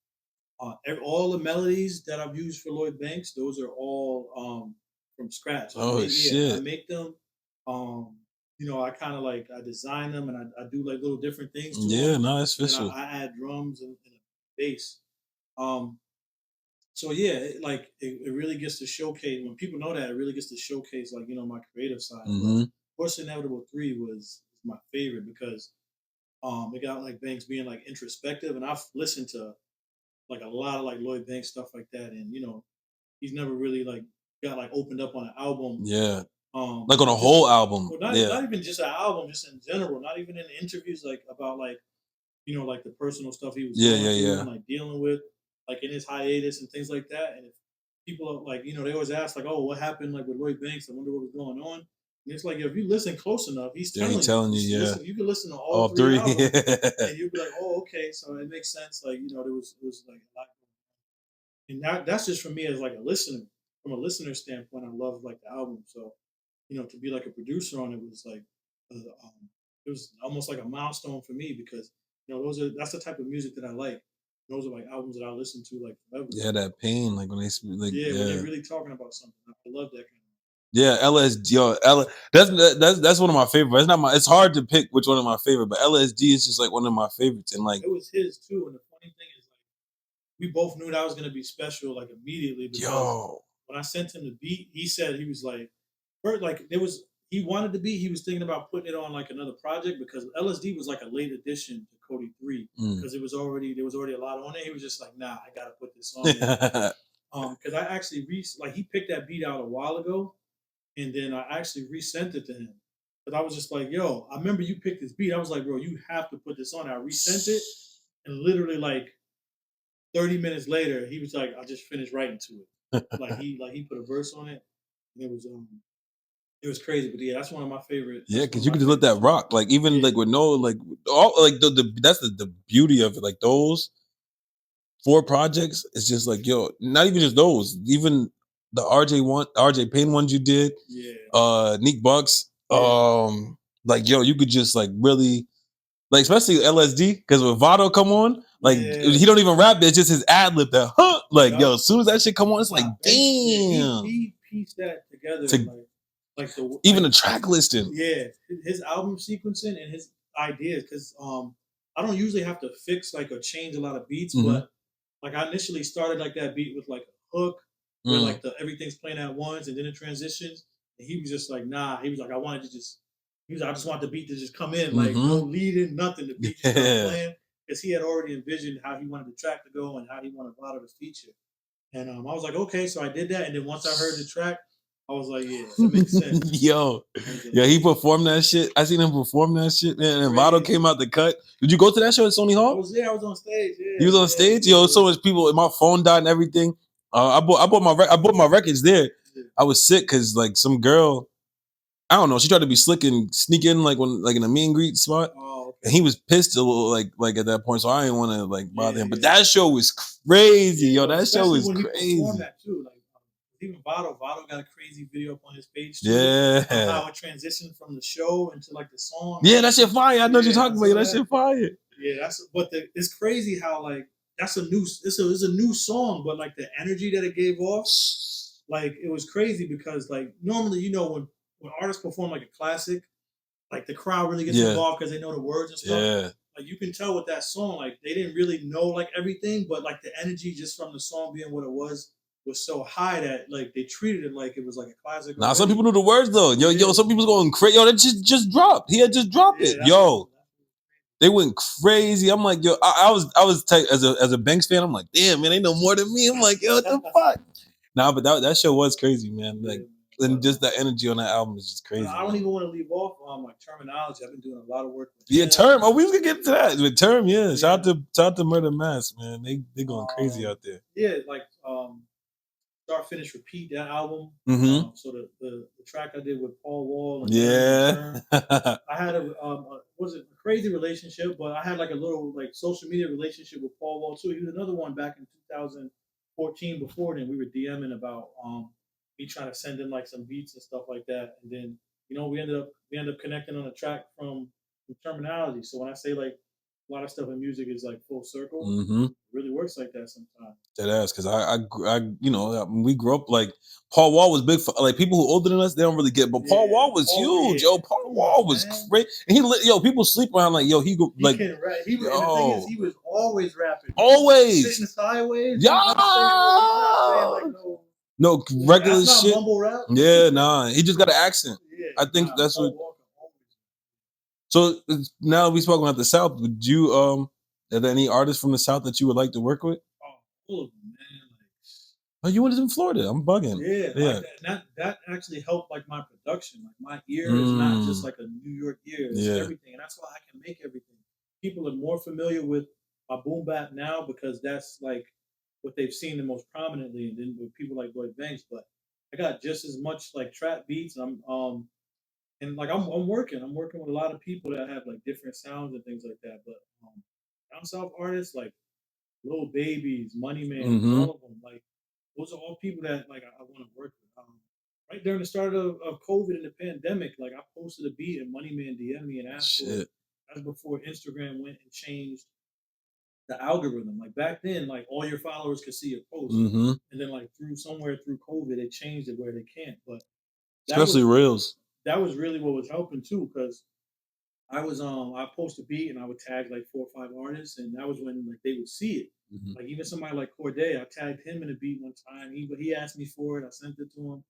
All the melodies that I've used for Lloyd Banks, those are all from scratch. Oh I shit. make them. Um, I kind of like I design them and I do like little different things to Yeah, them, no, it's and then official. I add drums and a bass. Um, so yeah, it really gets to showcase when people know that it really gets to showcase like my creative side. But Mm-hmm. Horse Inevitable 3 was my favorite because it got like Banks being like introspective, and I've listened to like a lot of like Lloyd Banks stuff like that, and he's never really like got like opened up on an album, Yeah, like on a like just whole album. well, Yeah, not even just an album, just in general, not even in interviews like about like like the personal stuff he was yeah, going yeah, through yeah. and like dealing with, like in his hiatus and things like that. And if people are like, they always ask like, "Oh, what happened like with Lloyd Banks? I wonder what was going on." And it's like if you listen close enough, he's Yeah, he telling you. telling you, yeah. You can listen to all All three three. albums, and you'll be like, "Oh, okay, so it makes sense." Like there was like a lot, and that's just for me as like a listener. From a listener standpoint, I love like the album. So to be like a producer on it was like, it was almost like a milestone for me because that's the type of music that I like. Those are like albums that I listen to like forever. Yeah, that pain, like when they like, Yeah, when they're yeah, really talking about something, I love that kind of. yeah. LSD, yo, that's one of my favorite. It's not my. It's hard to pick which one of my favorite, but LSD is just like one of my favorites. And like, It was his too, and the funny thing is like we both knew that was gonna be special like immediately because yo, when I sent him the beat, he said he was like, first, like there was he wanted the beat. He was thinking about putting it on like another project because LSD was like a late addition to Cody 3 mm. because there was already a lot on it. He was just like, nah, I gotta put this on there. Because I actually like he picked that beat out a while ago, and then I actually resent it to him. But I was just like, yo, I remember you picked this beat. I was like, bro, you have to put this on. I resent it, and literally like 30 minutes later, he was like, I just finished writing to it. He put a verse on it, and it was crazy. But yeah, that's one of my favorite. Yeah, That's one because of you my can just let favorite that songs. rock. Like even Yeah, like with no like all like the that's the beauty of it. Like those 4 projects, it's just like yo, not even just those, even the RJ Payne ones you did, yeah, Neek Bucks, yeah, like yo, you could just like really like especially LSD because when Vado come on, like yeah. he don't even rap, it's just his ad lib that like yo, Yup. as soon as that shit come on, it's like Nah, Banks. Yeah, damn. he pieced that together To like the even the track listing. yeah his album sequencing and his ideas because I don't usually have to fix like or change a lot of beats, Mm-hmm. but like I initially started like that beat with like a hook where Mm. like the everything's playing at once and then it transitions. And he was just like, nah. He was like, I wanted to just. He was like, I just want the beat to just come in, like no Mm-hmm. lead in, nothing. The beat just start Yeah. playing because he had already envisioned how he wanted the track to go and how he wanted Vado to feature. And I was like, okay, so I did that. And then once I heard the track, I was like, yeah, it makes sense. Yo, I was like, yeah, he yeah, performed that shit. I seen him perform that shit, man. And Vado came crazy. out the cut. Did you go to that show at Sony I Hall? was there. I was on stage. He Yeah, was on yeah, stage. Yo, yeah, so much people. My phone died and everything. I bought my records there. yeah. I was sick because like some girl, I don't know. She tried to be slick and sneak in like when like in a meet and greet spot, Oh, and okay. he was pissed a little like at that point. So I didn't want to like Yeah, bother him. But yeah, that show was crazy, yeah. yo. Well, That show especially was when he performed crazy. that too. Like even Vado got a crazy video up on his page too of Yeah, how it transitioned from the show into like the song. yeah, that shit fire. I know what you're Yeah, I talking about. Yeah, saw that that. shit fire. Yeah, it's crazy how like it's a new song, but like the energy that it gave off, like it was crazy because like normally when artists perform like a classic, like the crowd really gets Yeah, involved because they know the words and stuff. yeah. Like you can tell with that song, like they didn't really know like everything, but like the energy just from the song being what it was, was so high that like they treated it like it was like a classic. Nah, some people knew the words though. Yo, some people's going crazy. Yo, that just dropped. He had just dropped it. Yo, they went crazy. I'm like, yo, I was tight as a Banks fan. I'm like, damn, man, they know more than me. I'm like, yo, what the fuck? Nah, but that show was crazy, man. Like, and just that energy on that album is just crazy. I don't even want to leave off like terminology. I've been doing a lot of work with Term. Oh, we was gonna get to that with Term. Yeah, shout out to Murder Mass, man. They going crazy out there. Yeah, like Start Finish Repeat, that album. So the track I did with Paul Wall and I had a crazy relationship, but I had like a little like social media relationship with Paul Wall too. He was another one back in 2014. Before then, we were DMing about me trying to send him like some beats and stuff like that, and then we ended up connecting on a track from Terminology. So when I say like a lot of stuff in music is like full circle, it really works like that sometimes. That ass, because I we grew up like Paul Wall was big for like people who older than us. They don't really get, but Paul Wall was huge. Yo, Paul Wall was crazy. And people sleep around like yo. He can rap. And the thing is, he was always rapping. Always sitting sideways. Yeah. No regular that's not shit. Mumble rap. Yeah, nah. He just got an accent. I think that's what. So now we spoke about the South. Would you are there any artists from the South that you would like to work with? Full of them, man. Oh, you went in Florida. I'm bugging. Yeah. Like that actually helped like my production. Like my ear is not just like a New York ear. It's everything. And that's why I can make everything. People are more familiar with my boom bap now because that's like what they've seen the most prominently, and then with people like Lloyd Banks. But I got just as much like trap beats. I'm working with a lot of people that have like different sounds and things like that. But down south artists like Lil Babies, Money Man, all of them, like those are all people that like I want to work with. Right during the start of COVID and the pandemic, like I posted a beat and Money Man DM'd me and asked for it. That's before Instagram went and changed the algorithm. Like back then, like all your followers could see your post, and then like through COVID, it changed it where they can't. But especially Reels. That was really what was helping too, because I was I post a beat and I would tag like 4 or 5 artists, and that was when like they would see it. Like even somebody like Corday, I tagged him in a beat one time. He asked me for it. I sent it to him.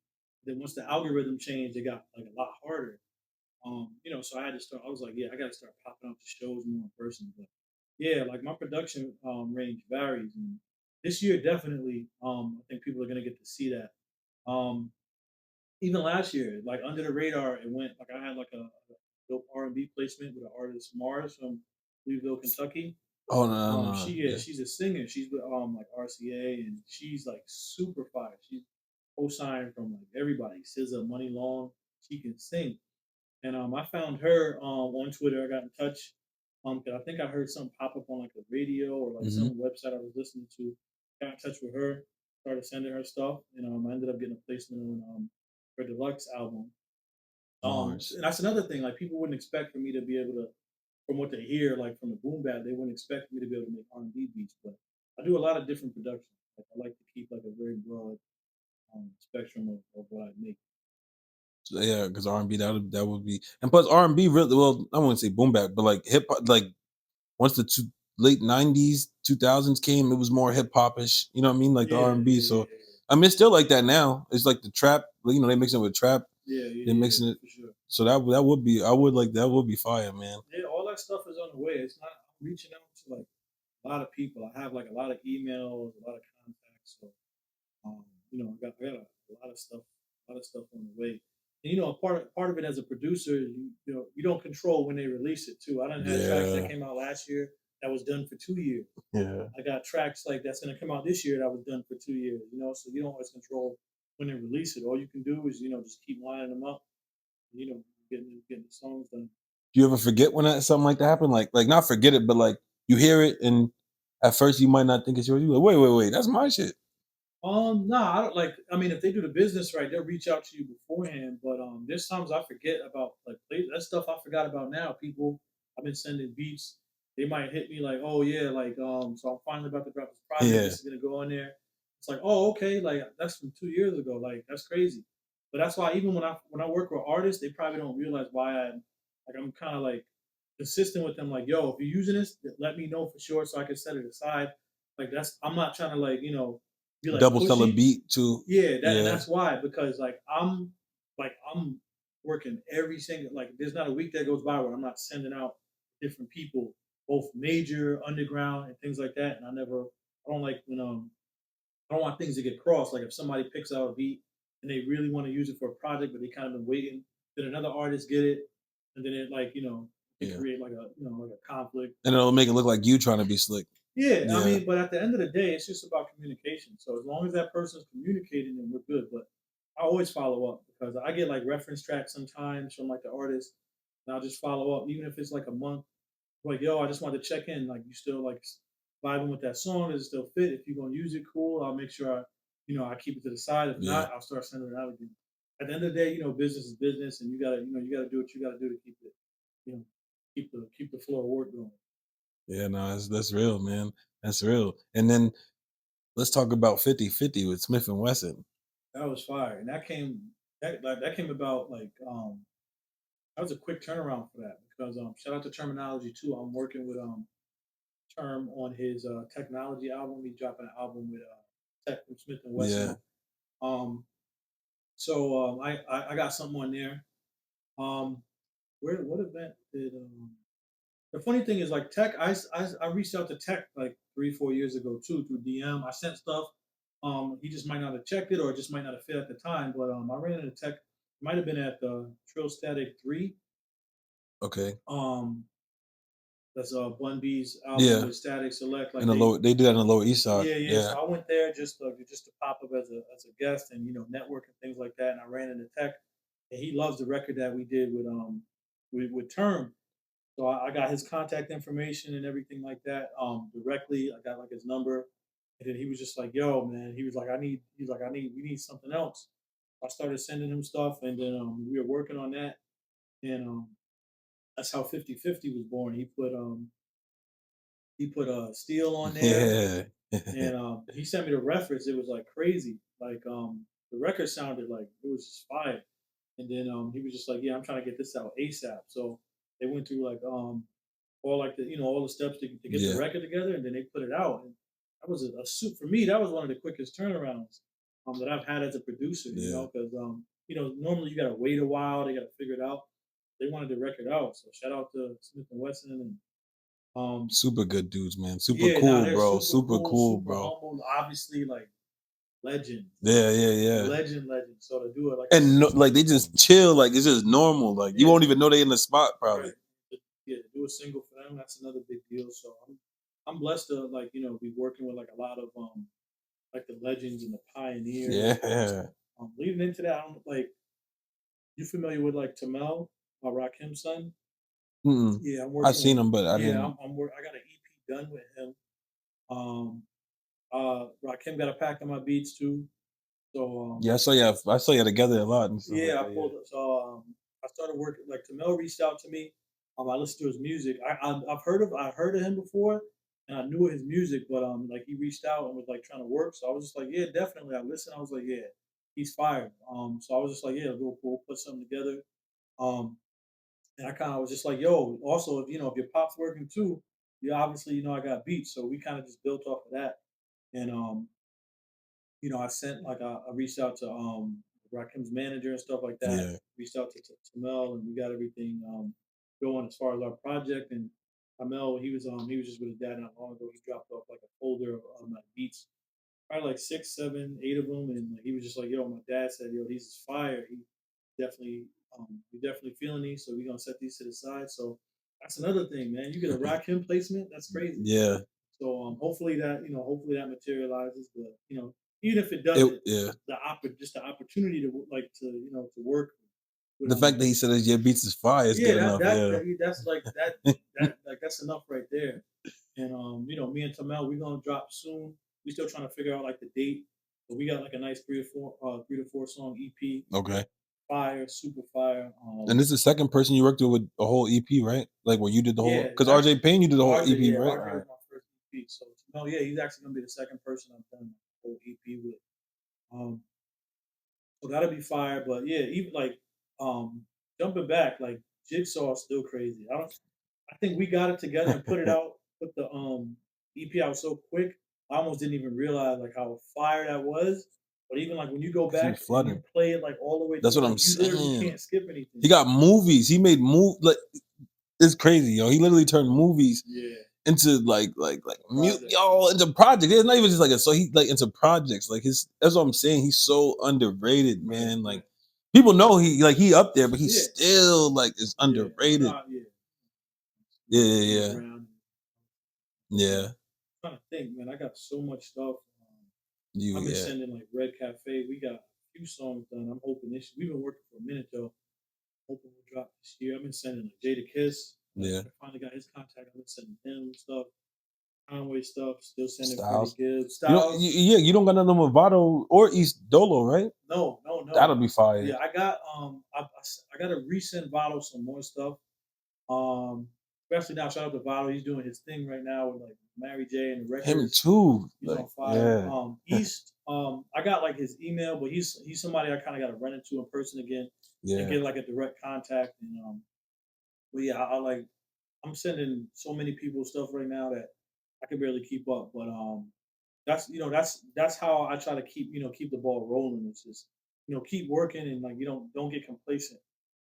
Then once the algorithm changed, it got like a lot harder. So I had to start. I was like, yeah, I got to start popping up to shows more in person. But yeah, like my production range varies, and this year definitely, I think people are gonna get to see that. Even last year, like under the radar, it went like I had like a dope R&B placement with an artist Mars from Louisville, Kentucky. Oh no, she's a singer. She's with like RCA, and she's like super fire. She's co-signed from like everybody. SZA, Money Long. She can sing, and I found her on Twitter. I got in touch because I think I heard something pop up on like the radio or like some website I was listening to. Got in touch with her, started sending her stuff, and I ended up getting a placement on her deluxe album. And that's another thing. Like people wouldn't expect for me to be able to, from what they hear, like from the boom bap, they wouldn't expect me to be able to make R&B beats. But I do a lot of different production. Like I like to keep like a very broad spectrum of what I make. So, yeah, because R&B that would be, and plus R&B really well. I wouldn't say boom bap, but like hip hop. Like once the late '90s, 2000s came, it was more hip hopish. You know what I mean? Like the R&B. So I mean, it's still like that now. It's like the trap. They mix it with trap. They're mixing it. For sure. So that would be. I would like that would be fire, man. Yeah, all that stuff is on the way. It's not. I'm reaching out to like a lot of people. I have like a lot of emails, a lot of contacts. So I got a lot of stuff on the way. And part of it as a producer, you don't control when they release it too. I done had tracks that came out last year that was done for 2 years. Yeah. I got tracks like that's gonna come out this year that was done for 2 years. So you don't always control when they release it. All you can do is just keep lining them up. Getting the songs done. Do you ever forget when something like that happened? Like not forget it, but like you hear it and at first you might not think it's yours. You're like, wait, that's my shit. No, I don't like. I mean, if they do the business right, they'll reach out to you beforehand. But there's times I forget about like that stuff. I forgot about now. People, I've been sending beats. They might hit me like, oh yeah, like so I'm finally about to drop this project. This is gonna go on there. It's like, oh okay, like that's from 2 years ago. Like that's crazy. But that's why even when I work with artists, they probably don't realize why I'm kind of like consistent with them. Like, yo, if you're using this, let me know for sure so I can set it aside. Like I'm not trying to like be like double sell a pushy. beat too. Yeah, and Yeah, that's why, because I'm working every single, like there's not a week that goes by where I'm not sending out different people, both major, underground, and things like that. And I don't like when I don't want things to get crossed. Like if somebody picks out a beat and they really want to use it for a project, but they kind of been waiting, then another artist get it, and then it like it yeah, create like a like a conflict. and it'll make it look like you trying to be slick. Yeah, I Yeah, mean, but at the end of the day, it's just about communication. So as long as that person's communicating, then we're good. But I always follow up because I get like reference tracks sometimes from like the artist, and I'll just follow up, even if it's like a month. Like, yo, I just wanted to check in. Like, you still like vibing with that song? Does it still fit? If you're gonna use it, cool. I'll make sure I keep it to the side. If yeah, not, I'll start sending it out again. At the end of the day, business is business, and you gotta do what you gotta do to keep it, you know, keep the flow of work going. yeah. No, that's real, man. That's real. And then let's talk about 50-50 with Smif-N-Wessun. That was fire, and that came about that was a quick turnaround for that because shout out to Terminology too. I'm working with Term on his technology album. He's dropping an album with Tech from Smith and Yeah, Wesson. Um, so I got something on there. Um, where what event did the funny thing is like Tech I reached out to Tech like 3-4 years ago too through DM. I sent stuff. He just might not have checked it or it just might not have fit at the time. But I ran into Tech. Might have been at the Trill Static 3. okay. Um, that's Bun B's album Yeah, with Static Select. in Like the lower, they do that on the Lower East Side. yeah. Yeah, So I went there just to pop up as a guest and network and things like that. And I ran into Tech, and he loves the record that we did with Term. So I got his contact information and everything like that directly. I got like his number, and then he was just like, "Yo, man," he was like, we need something else." I started sending him stuff, and then we were working on that, and that's how 50-50 was born. He put Steel on there, yeah, and he sent me the reference. It was like crazy. Like the record sounded like it was just fire. And then he was just like, "Yeah, I'm trying to get this out ASAP." So they went through like all like the all the steps to get the yeah, record together, and then they put it out. And that was a suit for me. That was one of the quickest turnarounds that I've had as a producer. yeah. Because normally you got to wait a while. They got to figure it out. They wanted the record out, so shout out to Smif-N-Wessun and Super good dudes, man. Super yeah, nah, cool, they're bro. super Super cool, cool, super bro. humble, obviously like legends, Yeah, yeah, yeah. legend. So to do it like And no, like they just chill, like it's just normal. Like you yeah, won't even know they in the spot, probably. right, yeah, to do a single for them, that's another big deal. So I'm blessed to like be working with like a lot of like the legends and the pioneers. Yeah. Leading into that, I don't like you familiar with like Tamel, Rakim's son? Mm-mm. Yeah, I'm I working with seen them, but I yeah, didn't. I got an EP done with him. Um, Rakim got a pack of my beats too. So Yeah, I saw you. I saw you together a lot and stuff like yeah, I that. Yeah. pulled up. So I started working. Like Tamel reached out to me. I listened to his music. I heard of him before, and I knew his music. But like he reached out and was like trying to work. So I was just like, yeah, definitely. I listened. I was like, yeah, he's fired. So I was just like, yeah, we'll put something together. Um, and I kind of was just like, yo. Also, if your pop's working too, you obviously I got beats. So we kind of just built off of that. And I sent like I reached out to Rakim's manager and stuff like that. Yeah. Reached out to Tamel and we got everything going as far as our project. And Tamel, he was just with his dad not long ago. He dropped off like a folder of like beats, probably like 6, 7, 8 of them, and like, he was just like, "Yo, my dad said, yo, these is fire. Definitely, we definitely feeling these, so we gonna set these to the side." So that's another thing, man. You get a Rakim placement, that's crazy. Yeah. So hopefully that materializes. But even if it It. doesn't, Yeah. just the opportunity to to work with The fact that he said that your beats is fire is yeah good enough. Yeah. that's like that's enough right there. And me and Tamel, we're gonna drop soon. We still trying to figure out like the date, but we got like a nice 3 to 4 song EP, Okay. fire, super fire. And this is the second person you worked with a whole EP, right? Like when you did the whole, Yeah, because actually, RJ Payne, you did the whole RJ, EP, yeah, right? All RJ right. was my first EP. So Tamel, yeah, he's actually gonna be the second person I've done the whole EP with. Um, So that'll be fire. But yeah, even like jumping back, like Jigsaw is still crazy. I think we got it together and put it out, put the EP out so quick. I almost didn't even realize like how fire that was. But even like when you go 'Cause he back was and you flooding. play it like all the way That's through, what like I'm you literally saying. can't skip anything. He got movies. He made like it's crazy, yo. He literally turned movies Yeah, into like mute project. y'all into projects. It's not even just like a so he like into projects. Like his that's what I'm saying. He's so underrated, Right, man. right. Like people know he up there, but he Yeah, still like is yeah. No, underrated. no, yeah. Yeah, yeah, Underground. yeah. I'm trying to think, man. I got so much stuff. You I've been yeah. sending like Red Cafe. We got a few songs done. I'm hoping this. We've been working for a minute though. Hoping we'll drop this year. I've been sending like Jada Kiss. Yeah. I finally got his contact. I've been sending him stuff. Conway stuff. Still sending Freddie Styles. Gibbs. You don't Styles. yeah, you don't got nothing with Vado or East Dolo, right? No, no, That'll no. be fire. Yeah, I got I got to resend Votto some more stuff. Um, especially now, shout out to Votto. He's doing his thing right now with like Mary J and the Him records. too. He's Like, on fire. yeah. East, I got like his email, but he's somebody I kind of got to run into in person again and Yeah. get like a direct contact. And but yeah, I like I'm sending so many people stuff right now that I can barely keep up. But that's that's how I try to keep keep the ball rolling. It's just keep working and like don't get complacent.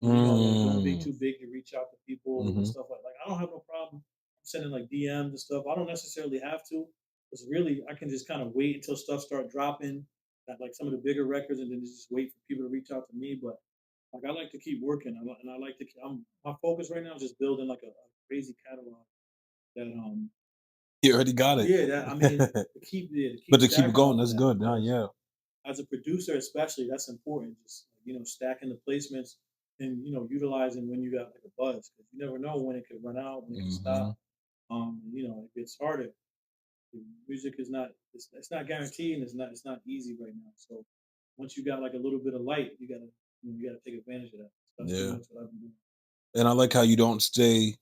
Like don't be Mm. too big to reach out to people and Hmm. stuff like. I don't have no problem sending like DMs and stuff. I don't necessarily have to because really I can just kind of wait until stuff start dropping at like some of the bigger records and then just wait for people to reach out to me. But like I like to keep working and I like to. I'm my focus right now is just building like a crazy catalog that He already got it. yeah that I mean to But keep to keep it stacking going, off of that's that good. Nah, because yeah. as a producer especially that's important just stacking the placements and utilizing when you got like a buzz because you never know when it could run out when it could Hmm. stop it gets harder. Music is not it's not guaranteed and it's not easy right now so once you got like a little bit of light you gotta take advantage of that. So that's pretty Yeah. much what I've been doing. And I like how you don't stay,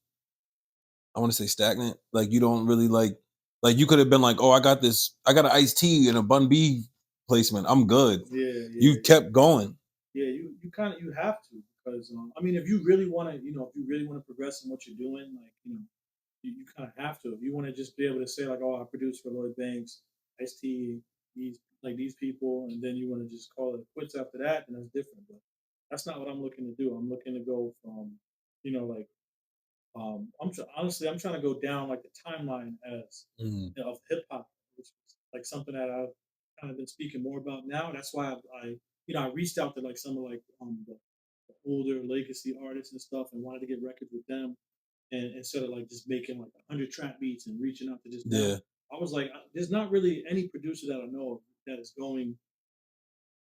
I want to say stagnant. Like you don't really like you could have been like, oh, I got an iced tea and a Bun B placement. I'm good. Yeah, You yeah, yeah. kept going. Yeah, you kind of you have to because I mean if you really want to if you really want to progress in what you're doing like you kind of have to. If you want to just be able to say like, "Oh, I produced for Lloyd Banks, Ice T, these people," and then you want to just call it quits after that, then that's different. But that's not what I'm looking to do. I'm looking to go from, like honestly, I'm trying to go down like the timeline as Mm. of hip hop, which is like something that I've kind of been speaking more about now. That's why I reached out to like some of like the older legacy artists and stuff, and wanted to get records with them and instead of like just making like 100 trap beats and reaching out to just them, Yeah. I was like, there's not really any producer that I know of that is going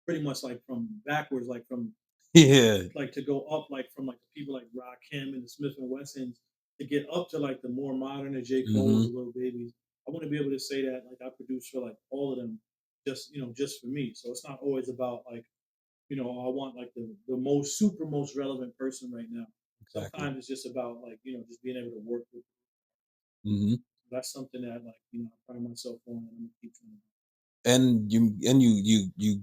pretty much like from backwards, like from Yeah. like to go up like from like the people like Rakim and the Smif-N-Wessuns to get up to like the more modern, the J. Cole's, Hmm. the Little Babies. I want to be able to say that like I produce for like all of them, just for me. So it's not always about like I want like the most relevant person right now. Exactly. Sometimes it's just about like just being able to work with. Hmm. That's something that like I pride myself on, and I'm gonna keep trying. And you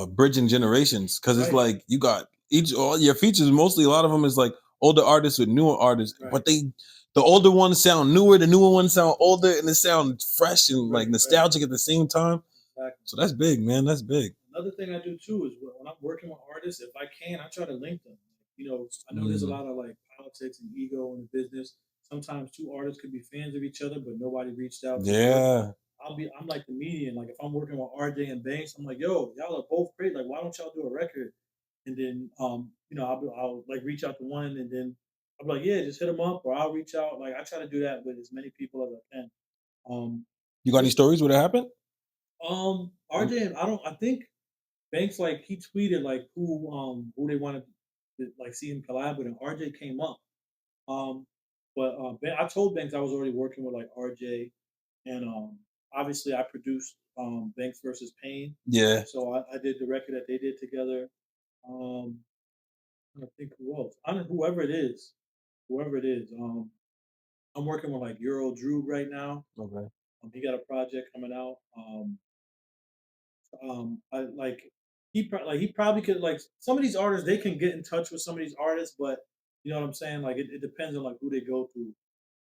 bridging generations because it's Right, like you got each all your features mostly a lot of them is like older artists with newer artists right, but the older ones sound newer, the newer ones sound older, and it sounds fresh and like right. nostalgic at the same time. Exactly. So that's big, man. That's big. Another thing I do too is when I'm working with artists, if I can, I try to link them. I know there's a Mm. lot of like politics and ego in the business. Sometimes two artists could be fans of each other, but nobody reached out to work. Yeah. I'm like the median. Like if I'm working with RJ and Banks, I'm like, yo, y'all are both great. Like, why don't y'all do a record? And then, I'll like reach out to one, and then I'm like, yeah, just hit them up, or I'll reach out. Like, I try to do that with as many people as I can. Um, You got any just stories where that happened? RJ, I don't. I think Banks like he tweeted like who they wanted to like see him collab with, and RJ came up. Um, but I told Banks I was already working with like RJ, and obviously I produced Banks versus Payne, Yeah. so I did the record that they did together. Um, I think who else? I don't whoever it is, whoever it is. I'm working with like Euro Drew right now. Okay. He got a project coming out. I like he probably could like some of these artists they can get in touch with some of these artists, but you know what I'm saying? Like it depends on like who they go through.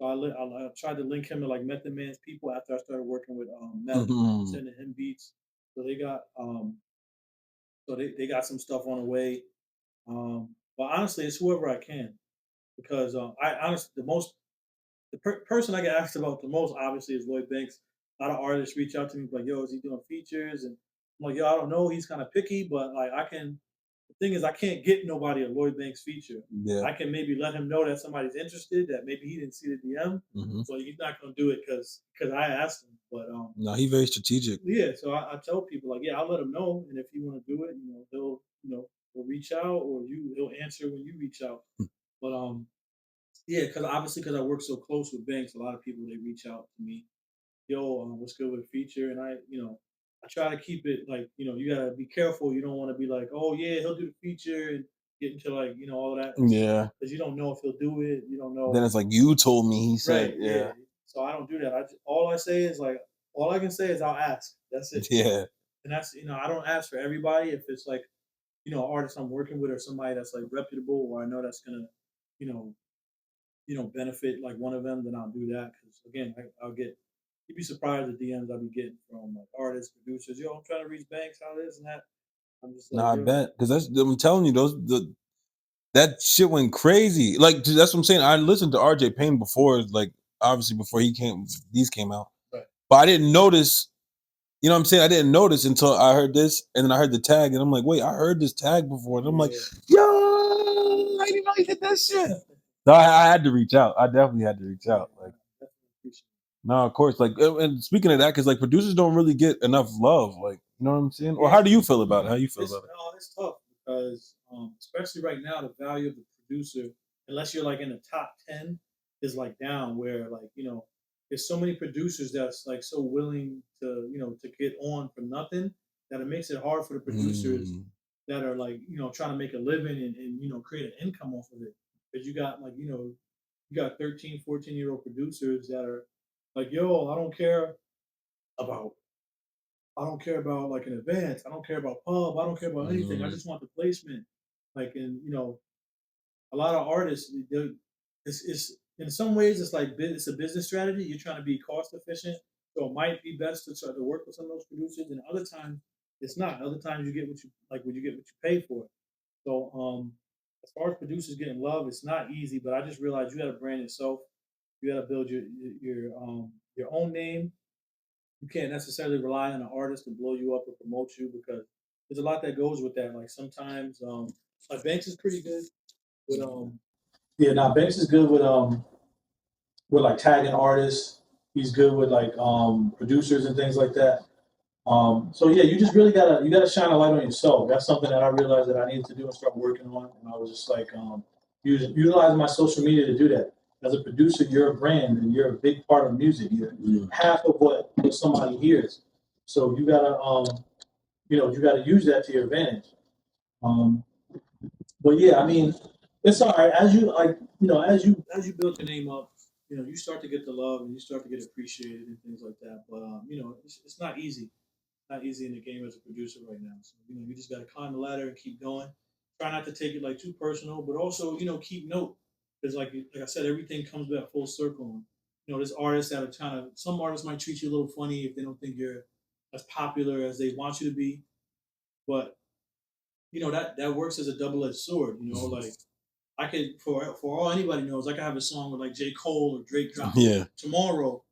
So I tried to link him to like Method Man's people after I started working with Meth, Mhm. sending him beats. So they got some stuff on the way. But honestly, it's whoever I can because I honestly the person I get asked about the most obviously is Lloyd Banks. A lot of artists reach out to me like, "Yo, is he doing features?" And I'm like, "Yo, I don't know. He's kind of picky, but like I can." The thing is, I can't get nobody a Lloyd Banks feature. Yeah. I can maybe let him know that somebody's interested, that maybe he didn't see the DM, Hmm. but he's not gonna do it because I asked him. But No, he very strategic. yeah, so I tell people like, yeah, I'll let him know, and if you want to do it, he'll reach out or he'll answer when you reach out. But yeah, because I work so close with Banks, a lot of people they reach out to me, yo, what's good with a feature, and I try to keep it like you gotta be careful. You don't want to be like, oh yeah, he'll do the feature and get into like all that Yeah. because you don't know if he'll do it. You don't know, Then it's like you told me. He said, right? Yeah. yeah, So I don't do that. All I say is like all I can say is I'll ask. That's it. yeah. And that's I don't ask for everybody. If it's like an artist I'm working with or somebody that's like reputable or I know that's gonna you know benefit like one of them, then I'll do that. Because again, I'll get you'd be surprised the DMs I'll be getting from like artists, producers. Yo, I'm trying to reach Banks, how this and that. I'm just No, like, I yo, bet because I'm telling you, that shit went crazy. Like dude, that's what I'm saying. I listened to RJ Payne before, like obviously before these came out, right. but I didn't notice. You know what I'm saying? I didn't notice until I heard this, and then I heard the tag, and I'm like, wait, I heard this tag before, and I'm like, Yeah. yo, I didn't know he did that shit. So I had to reach out. I definitely had to reach Yeah, out. no, Like, definitely appreciate no, of course. Like, and speaking of that, because like producers don't really get enough love. Like, you know what I'm saying? it. Or Yeah, how do you feel about it? How you feel it's about it? no, it's tough because especially right now, the value of the producer, unless you're like in the top 10, is like down. Where like there's so many producers that's like so willing to to get on for nothing that it makes it hard for the producers Mm, that are like trying to make a living and create an income off of it. Because you got like you got 13, 14-year-old producers that are like, yo, about I don't care about like an event. I don't care about pub. I don't care about anything. I mm, just want the placement. Like, and a lot of artists, it's in some ways it's like it's a business strategy. You're trying to be cost efficient, so it might be best to try to work with some of those producers. And other times it's not. Other times you get what you like. When you get what you pay for. So as far as producers getting love, it's not easy. But I just realized you got to brand yourself. You got to build your own name. You can't necessarily rely on an artist to blow you up or promote you because there's a lot that goes with that. Like sometimes, like Banks is pretty good with yeah, now Banks is good with like tagging artists. He's good with like producers and things like that. So yeah, you just really gotta shine a light on yourself. That's something that I realized that I needed to do and start working on. And I was just like utilizing my social media to do that. As a producer, you're a brand and you're a big part of music. You're half of what somebody hears. So you gotta use that to your advantage. Um, but yeah, I mean, it's all right. As you like, as you build your name up, you start to get the love and you start to get appreciated and things like that. But it's not easy. Not easy in the game as a producer right now. So you just got to climb the ladder and keep going. Try not to take it like too personal, but also keep note because like I said, everything comes back full circle. And, there's artists that are kind of some artists might treat you a little funny if they don't think you're as popular as they want you to be, but that works as a double edged sword. Like I could for all anybody knows, I could have a song with like J. Cole or Drake drop yeah. tomorrow,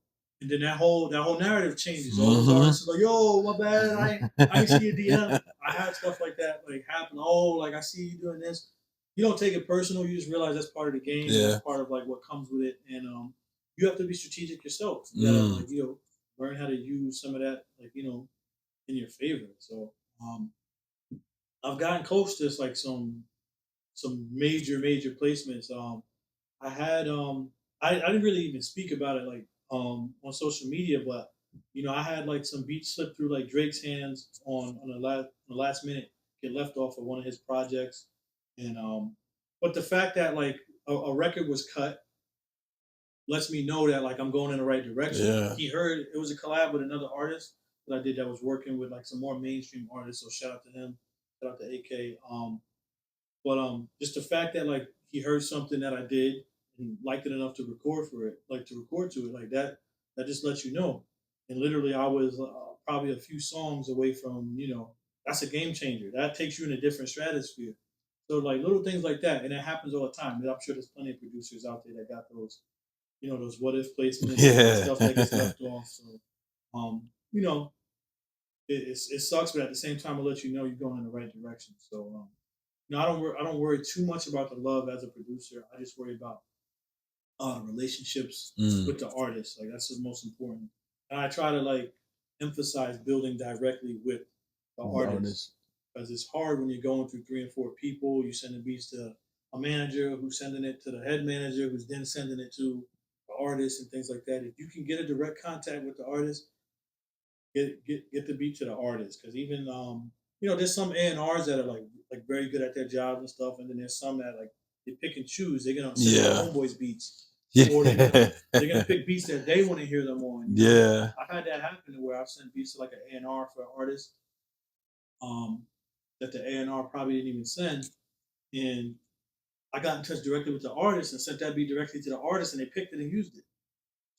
and then that whole narrative changes. All those Hmm. artists are like, "Yo, my bad, I ain't see your DM." I had stuff like that like happen. Oh, like I see you doing this. You don't take it personal. You just realize that's part of the game and that's Yeah. part of like what comes with it. And you have to be strategic yourself. You gotta Mm. like learn how to use some of that like in your favor. So I've gotten close to like some major placements. I had I didn't really even speak about it like on social media, but I had like some beats slip through like Drake's hands on the last minute get left off of one of his projects, and but the fact that like a record was cut lets me know that like I'm going in the right direction. Yeah. He heard it was a collab with another artist that I did that was working with like some more mainstream artists. So shout out to him, shout out to AK. But just the fact that like he heard something that I did, and and liked it enough to record for it, like to record to it, like that. That just lets you know. And literally, I was probably a few songs away from, that's a game changer. That takes you in a different stratosphere. So like little things like that, and it happens all the time. And I'm sure there's plenty of producers out there that got those, those what if placements and Yeah. stuff that gets left off. So, you know, it sucks, but at the same time, it lets you know you're going in the right direction. So, I don't worry too much about the love as a producer. I just worry about relationships with the artist. Like that's the most important. And I try to like emphasize building directly with the artist because it's hard when you're going through 3 and 4 people. You sending beats to a manager who's sending it to the head manager who's then sending it to the artist and things like that. If you can get a direct contact with the artist, get the beat to the artist because even there's some A&Rs that are like very good at their jobs and stuff, and then there's some that like they pick and choose. They're gonna send their homeboys beats, or they're gonna pick beats that they want to hear them on. I've had that happen where I've sent beats to like an A&R for an artist that the A&R probably didn't even send, and I got in touch directly with the artist and sent that beat directly to the artist, and they picked it and used it.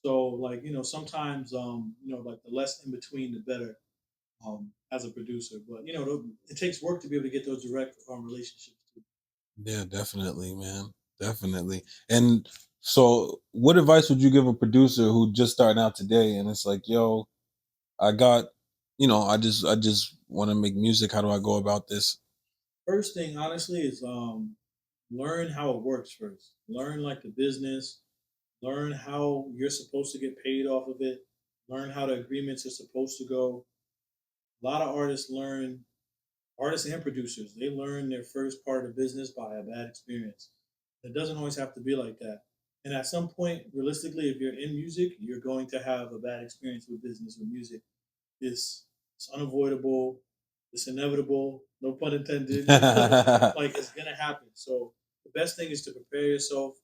So like sometimes like the less in between the better as a producer. But it takes work to be able to get those direct relationships too. Yeah, definitely, man. Definitely. And so what advice would you give a producer who just starting out today and it's like, yo, I got, I just want to make music. How do I go about this? First thing, honestly, is learn how it works first. Learn like the business. Learn how you're supposed to get paid off of it. Learn how the agreements are supposed to go. A lot of artists and producers, they learn their first part of the business by a bad experience. It doesn't always have to be like that. And at some point, realistically, if you're in music, you're going to have a bad experience with business with music. It's unavoidable. It's inevitable. No pun intended. Like it's gonna happen. So the best thing is to prepare yourself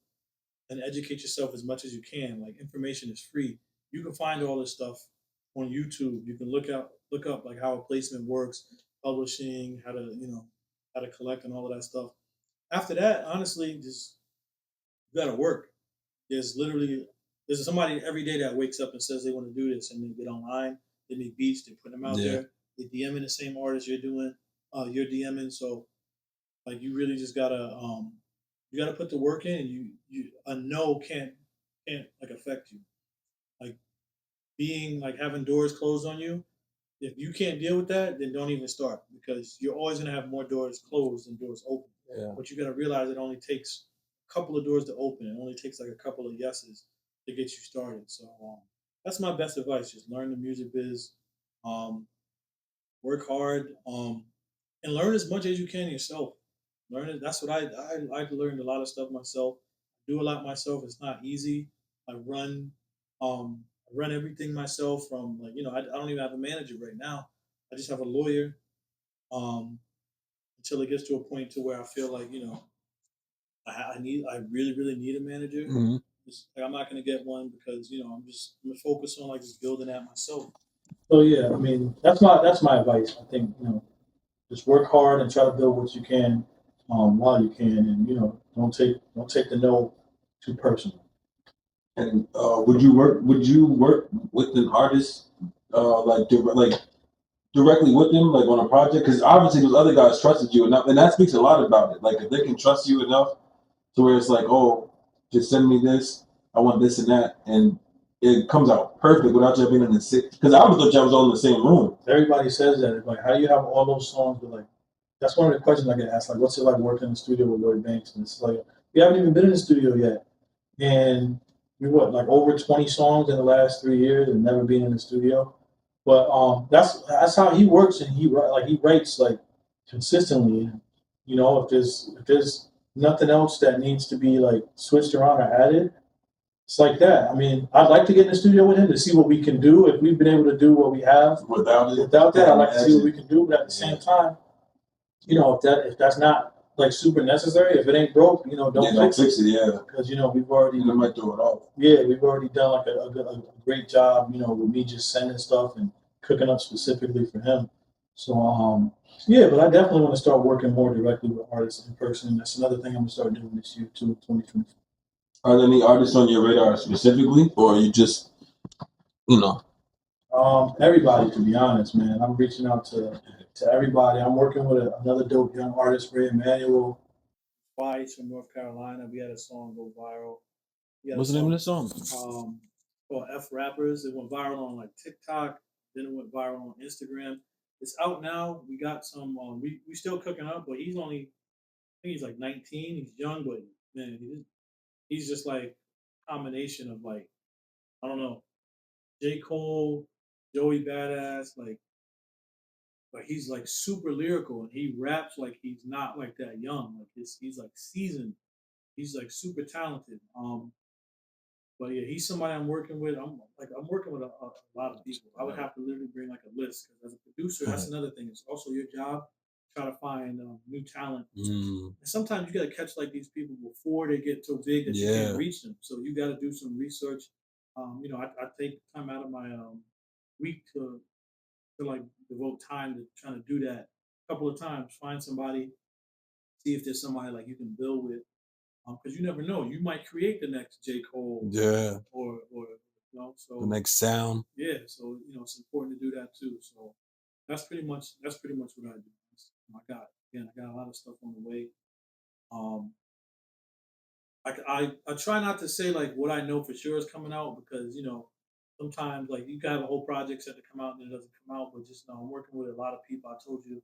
and educate yourself as much as you can. Like information is free. You can find all this stuff on YouTube. You can look up like how a placement works, publishing, how to collect and all of that stuff. After that, honestly, just you gotta work. There's somebody every day that wakes up and says they want to do this and they get online, they make beats, they put them out there, they DMing the same artist you're DMing. So like you really just gotta put the work in. You a no can't like affect you. Like being like having doors closed on you. If you can't deal with that, then don't even start because you're always gonna have more doors closed than doors open. Yeah. But you gotta realize it only takes a couple of doors to open. It only takes like a couple of yeses to get you started. So that's my best advice. Just learn the music biz, um, work hard, and learn as much as you can yourself. Learn it. That's what I learned a lot of stuff myself. Do a lot myself. It's not easy. I run everything myself from like I don't even have a manager right now. I just have a lawyer. Until it gets to a point to where I feel like I really need a manager. Mm-hmm. Like, I'm not gonna get one because I'm gonna focus on like just building that myself. So yeah, I mean that's my advice. I think just work hard and try to build what you can while you can, and don't take the no too personal. And would you work with an artist like directly with them, like on a project? Because obviously those other guys trusted you enough, and that speaks a lot about it. Like if they can trust you enough to where it's like, oh, just send me this, I want this and that, and it comes out perfect without you being in the same. Because I always thought y'all was all in the same room. Everybody says that. Like, how do you have all those songs? But like, that's one of the questions I get asked. Like, what's it like working in the studio with Lloyd Banks? And it's like, we haven't even been in the studio yet, and we like over 20 songs in the last 3 years, and never been in the studio. But that's how he works, and he writes like consistently. If there's nothing else that needs to be like switched around or added, it's like that. I mean, I'd like to get in the studio with him to see what we can do. If we've been able to do what we have without that, I'd like to see what we can do. But at the same time, if that's not like super necessary, if it ain't broke, don't fix it. Yeah, because we've already might throw it off. Yeah, we've already done like a great job, with me just sending stuff and cooking up specifically for him. So yeah, but I definitely want to start working more directly with artists in person. That's another thing I'm gonna start doing this year too, 2020. Are there any artists on your radar specifically, or you just, you know? Everybody, to be honest, man. I'm reaching out to everybody. I'm working with another dope young artist, Ray Emanuel. He's from North Carolina. We had a song go viral. What's the name of the song? Called F Rappers. It went viral on like TikTok. Then it went viral on Instagram. It's out now. We got some. We still cooking up, but he's only. I think he's like 19. He's young, but man, he's just like a combination of like I don't know, J Cole, Joey Badass, like but he's like super lyrical and he raps like he's not like that young. Like he's like seasoned. He's like super talented. But yeah, he's somebody I'm working with. I'm working with a lot of people. I would have to literally bring like a list because as a producer, that's another thing. It's also your job try to find new talent. And sometimes you got to catch like these people before they get so big that you can't reach them. So you got to do some research. I take time out of my week to like devote time to trying to do that a couple of times. Find somebody, see if there's somebody like you can build with because you never know. You might create the next J. Cole. Yeah. Or so the next sound. Yeah, so it's important to do that too. So that's pretty much what I do. I got a lot of stuff on the way. Um, I try not to say like what I know for sure is coming out because sometimes like you can have a whole project set to come out and it doesn't come out, but just know I'm working with a lot of people. I told you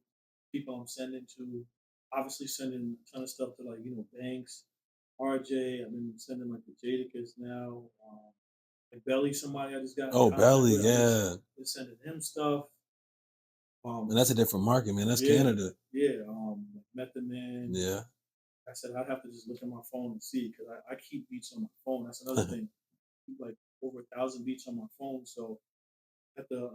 people I'm sending to, obviously sending a ton of stuff to like Banks, RJ. I've been sending like the Jadakiss now. Like Belly, somebody I just got. Oh, Belly, with. yeah. Been sending him stuff. And that's a different market, man. That's Canada. Yeah. Method Man. Yeah. I said I'd have to just look at my phone and see because I keep beats on my phone. That's another thing. I keep like over 1,000 beats on my phone, so at the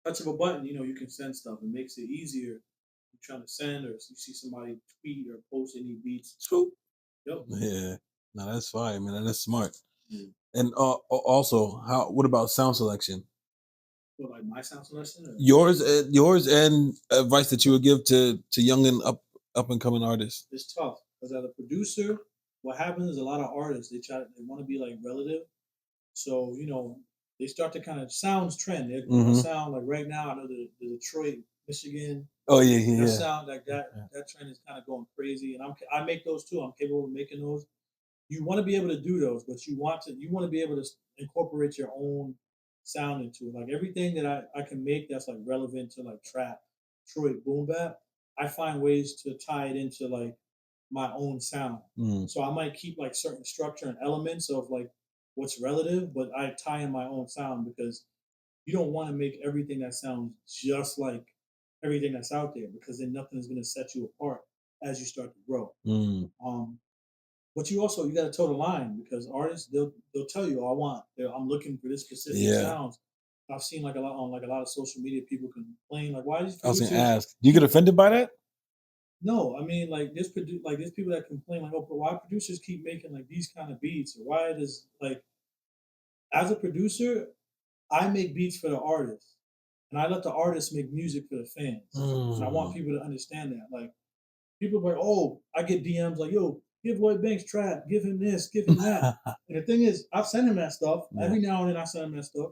touch of a button, you can send stuff. It makes it easier. You're trying to send, or you see somebody tweet or post any beats. Swoop. Yep. Yeah. No, that's fine, man. That's smart. Yeah. And also, what about sound selection? What, like my sound selection? Or? Yours, and advice that you would give to young and up and coming artists. It's tough because as a producer, what happens is a lot of artists they want to be like relative, so they start to kind of sounds trend. They're going to sound like right now. I know the Detroit, Michigan. Oh yeah. Sound like that. That trend is kind of going crazy, and I make those too. I'm capable of making those. You want to be able to do those, but you want to be able to incorporate your own sound into it. Like everything that I can make that's like relevant to like trap, Detroit boom bap. I find ways to tie it into like my own sound. So I might keep like certain structure and elements of like what's relative, but I tie in my own sound because you don't want to make everything that sounds just like everything that's out there because then nothing is going to set you apart as you start to grow. But you got to toe the line because artists they'll tell you, "Oh, I'm looking for this specific sounds." I've seen like a lot of social media people complain like, "Why these producers?" I was going to ask, do you get offended by that? No, I mean like there's people that complain like, "Oh, but why producers keep making like these kind of beats?" Or why does like as a producer, I make beats for the artist, and I let the artist make music for the fans. And I want people to understand that. Like people are like, "Oh, I get DMs like, yo, give Lloyd Banks trap, give him this, give him that." And the thing is, I've sent him that stuff. Every now and then I send him that stuff.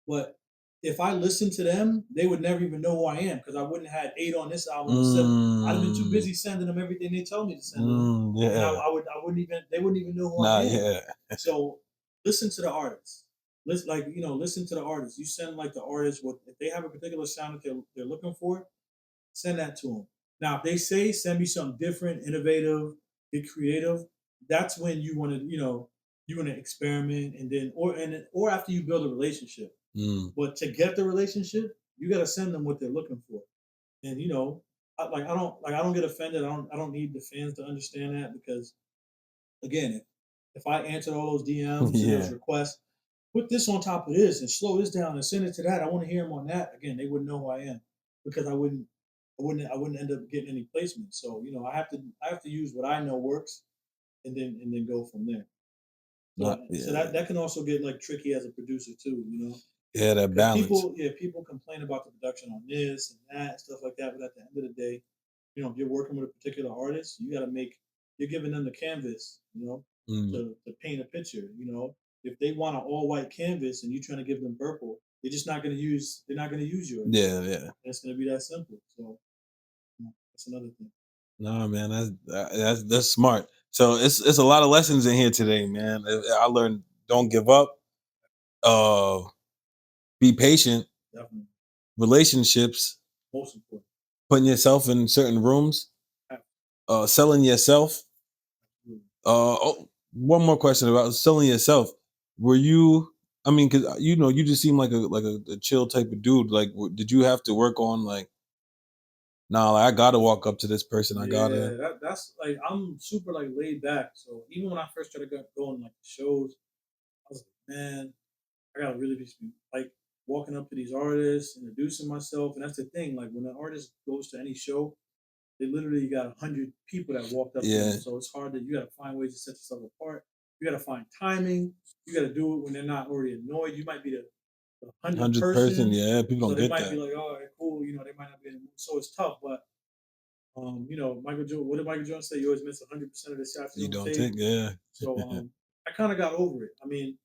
But if I listened to them, they would never even know who I am because I wouldn't have had 8 on this album. I'd have been too busy sending them everything they tell me to send them. Yeah. And I wouldn't even they wouldn't even know who I am. Yeah. So listen to the artists. Listen to the artists. You send like the artists if they have a particular sound that they're looking for, send that to them. Now, if they say send me something different, innovative, get creative, that's when you want to experiment and then or after you build a relationship. But to get the relationship, you got to send them what they're looking for. And I don't get offended. I don't need the fans to understand that because again, if I answer all those DMs and those requests, put this on top of this and slow this down and send it to that. I want to hear them on that. Again, they wouldn't know who I am because I wouldn't end up getting any placement. So I have to use what I know works and then go from there. So that can also get like tricky as a producer too. Yeah, that balance. People complain about the production on this and that stuff like that, but at the end of the day, if you're working with a particular artist, you're giving them the canvas. to paint a picture. If they want an all white canvas and you're trying to give them purple, they're not gonna use yours. Yeah, yeah. And it's gonna be that simple. So that's another thing. No, man, that's smart. So it's a lot of lessons in here today, man. I learned don't give up, uh, be patient, Definitely. relationships, Most important. putting yourself in certain rooms, Ab- selling yourself. Absolutely. One more question about selling yourself. Were you? I mean, because you just seem like a chill type of dude. Like, did you have to work on like, nah, like, I gotta walk up to this person. I Yeah, gotta. that's like I'm super like laid back. So even when I first started going like shows, I was like, man, I gotta really be like walking up to these artists, introducing myself, and that's the thing. Like when an artist goes to any show, they literally got 100 people that walked up to them. Yeah, So it's hard that you gotta find ways to set yourself apart. You gotta find timing. You gotta do it when they're not already annoyed. You might be the 100th 100 person. person, Yeah, people so don't they get might be that. like, "Oh, cool," they might not be in the mood. So it's tough, but Michael Jordan. What did Michael Jordan say? You always miss 100% of the shots you You don't don't take. take. Yeah. So I kind of got over it. I mean,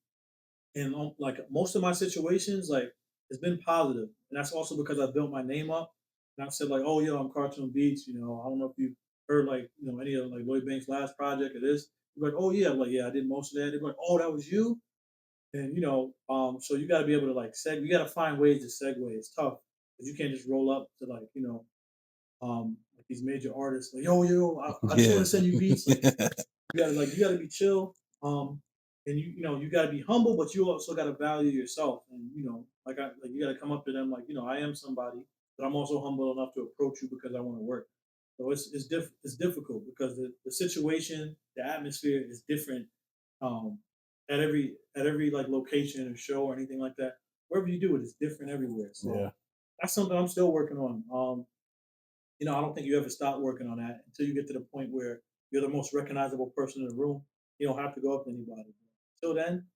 and like most of my situations, like it's been positive, and that's also because I built my name up. And I said like, oh yeah, I'm Cartoon Beatz. I don't know if you heard like any of like Lloyd Banks' last project or this. You're like, oh yeah, I'm like yeah, I did most of that. They're like, oh, that was you. And so you got to be able to like You got to find ways to segue. It's tough because you can't just roll up to like like these major artists like yo, I just want Yeah. to send you beats. Like you gotta be chill. And you gotta be humble, but you also gotta value yourself. And you gotta come up to them like I am somebody, but I'm also humble enough to approach you because I want to work. So it's difficult because the situation, the atmosphere is different um, at every like location or show or anything like that. Wherever you do it, it's different everywhere. So Yeah. that's something I'm still working on. I don't think you ever stop working on that until you get to the point where you're the most recognizable person in the room. You don't have to go up to anybody. Till then,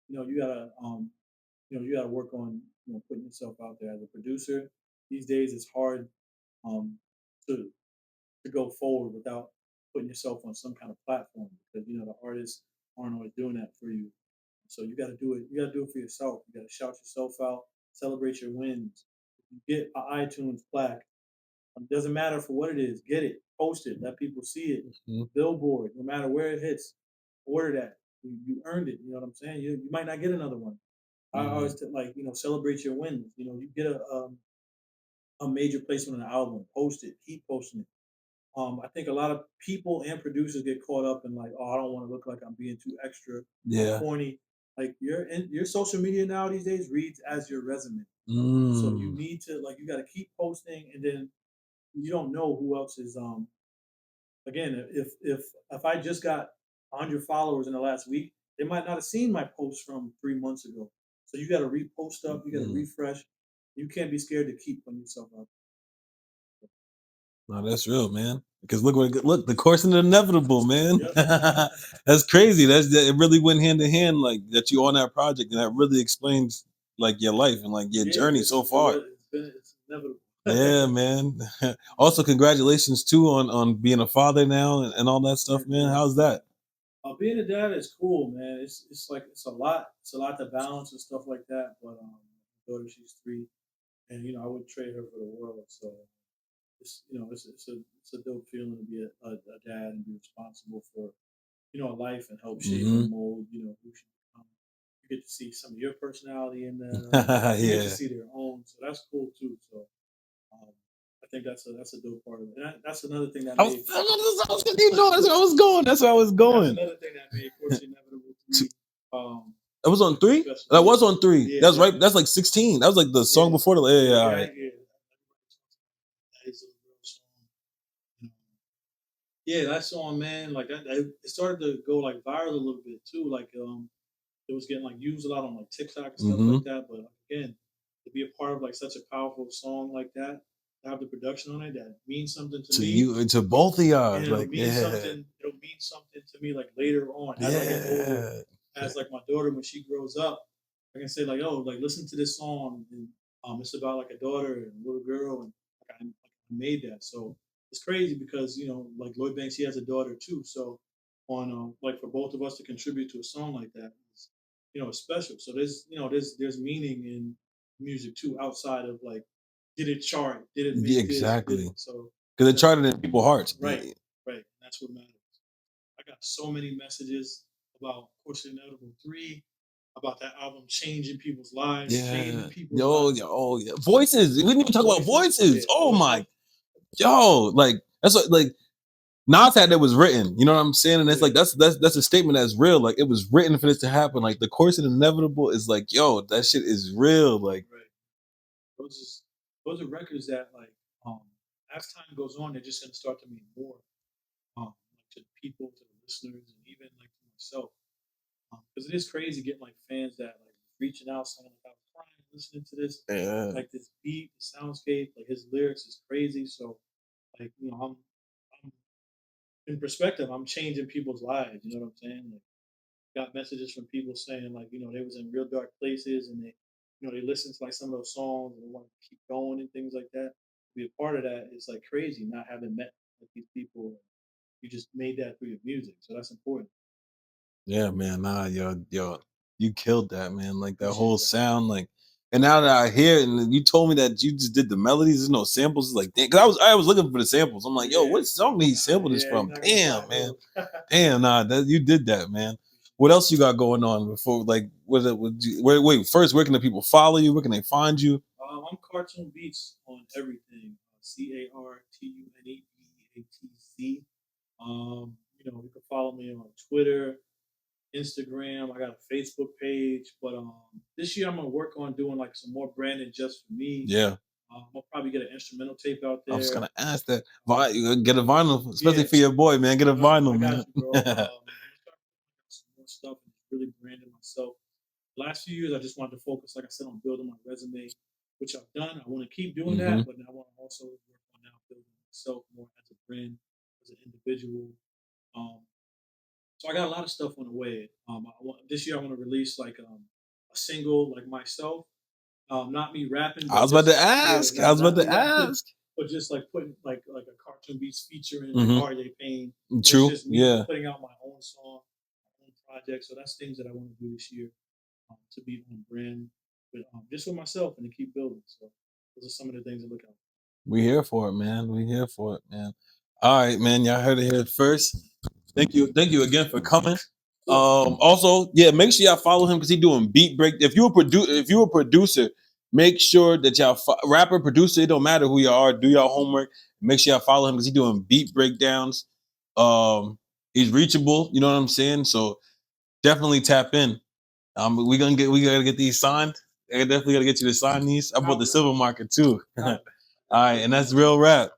you gotta work on putting yourself out there as a producer. These days, it's hard um, to go forward without putting yourself on some kind of platform because the artists aren't always doing that for you. So you got to do it. You got to do it for yourself. You got to shout yourself out, celebrate your wins. You get an iTunes plaque. Doesn't matter for what it is. Get it, post it, let people see it. Mhm. Billboard, no matter where it hits, order that. You earned it. You know what I'm saying? You might not get another one. I Mhm. always like celebrate your wins. You get a major placement on an album, post it, keep posting it. I think a lot of people and producers get caught up in like, oh, I don't want to look like I'm being too extra or Yeah. corny. Like your social media now these days reads as your resume. So you Mm. need to like you got to keep posting, and then you don't know who else is again if I just got 100 followers in the last week, they might not have seen my post from 3 months ago. So you got to repost stuff, you got to Mm. refresh. You can't be scared to keep putting yourself up. No, that's real, man. Because look, the course and the inevitable, man. Yep. That's crazy. It really went hand in hand, like that you on that project, and that really explains like your life and like your Yeah, journey so far. it's inevitable. Yeah, man. Also, congratulations too on being a father now and all that stuff, man. How's that? Being a dad is cool, man. It's like it's a lot. It's a lot to balance and stuff like that. But my daughter, she's 3, and I would trade her for the world. So it's a dope feeling to be a dad and be responsible for a life and help shape Hmm. and mold who she become. You get to see some of your personality in them. You get to Yeah. see their own, so that's cool too. So um, I think that's a dope part of it, and that's another thing that I was, made I was, you know, that's where I was going. That's where I was that's going. another thing that made Course Inevitable 3 It was on extra 3. special. That Yeah, was on 3. yeah, That's right. definitely. That's like 16. That was like the song Yeah, before the. Yeah, yeah, all right. yeah. That is a real song. You know. Yeah, that song, man. Like it started to go like viral a little bit too. Like it was getting like used a lot on like TikTok and stuff like Mm-hmm. that. But again, to be a part of like such a powerful song like that, to have the production on it, that means something to To me, you, to both of y'all, and like yeah, it'll mean something to me like later on as I get older, yeah, as like my daughter when she grows up, I can say like, oh, like listen to this song, and it's about like a daughter and a little girl, and like, I made that. So it's crazy because like Lloyd Banks, he has a daughter too. So on like for both of us to contribute to a song like that is, it's special. So there's meaning in music too outside of like did it chart, did it Yeah, make this, did exactly. it so Because it charted in people's hearts. right, right. That's what matters. I got so many messages about Course Inevitable 3, about that album changing people's lives, saving Yeah. people's Yo, lives. yo, oh yeah. Voices. We didn't even talk about voices. Yeah, Oh my. voices. Yo, like that's what like Nas had that was written. You know what I'm saying? And it's Yeah. like that's a statement that's real. Like it was written for this to happen. Like the course of the inevitable is like, yo, that shit is real. Like Right. Those are records that like as time goes on, they're just gonna start to mean more like to the people, to the listeners, and even like to myself. Because it is crazy getting like fans that like reaching out saying like I was crying listening to this, yeah. like this beat, the soundscape, like his lyrics is crazy. So like I'm in perspective, I'm changing people's lives. You know what I'm saying? Like got messages from people saying like they was in real dark places and they listen to like some of those songs and they want to keep going and things like that. To be a part of that is like crazy. Not having met like these people, you just made that through your music, so that's important. Yeah, man. Nah, yo, you killed that, man. Like that Appreciate whole that. sound, like, and now that I hear it, and you told me that you just did the melodies, there's no samples. It's like, damn, because I was looking for the samples. I'm like, yo, Yeah, what song did he sample this yeah, you're from? not gonna Damn, find man. those. Damn, nah, that you did that, man. What else you got going on before? Like, wait, first, where can the people follow you? Where can they find you? I'm Cartoon Beats on everything. CartuneBeatz. You can follow me on Twitter, Instagram. I got a Facebook page, but this year I'm gonna work on doing like some more branding just for me. Yeah, I'll probably get an instrumental tape out I was there. gonna ask that. Get a vinyl, especially Yeah, for your boy, man. Get a I vinyl, got man. you, bro. I'm gonna start putting out some more stuff and really branding myself. The last few years, I just wanted to focus, like I said, on building my resume, which I've done. I want to keep doing hmm that, but I want to also work on now building myself more as a brand, as an individual. Um, so I got a lot of stuff on the way. This year I want to release like a single, like myself, not me rapping, I but was about to just ask. I was about not me to rapping, ask. but just like putting like a Cartoon Beats featuring like hmm RJ Payne, and it's True. just me Yeah. putting out my own song, my own project. So that's things that I want to do this year to be on brand, but just for myself and to keep building. So those are some of the things to look out. We here for it, man. We here for it, man. All right, man. Y'all heard it here first. Thank you again for coming. Also, yeah, make sure y'all follow him because he doing beat break. If you a producer, make sure that y'all rapper, producer, it don't matter who you are, do your homework. Make sure y'all follow him because he doing beat breakdowns. He's reachable, you know what I'm saying? So definitely tap in. We gotta get these signed. I definitely gotta get you to sign these. I bought the silver market too. All right, and that's real rap.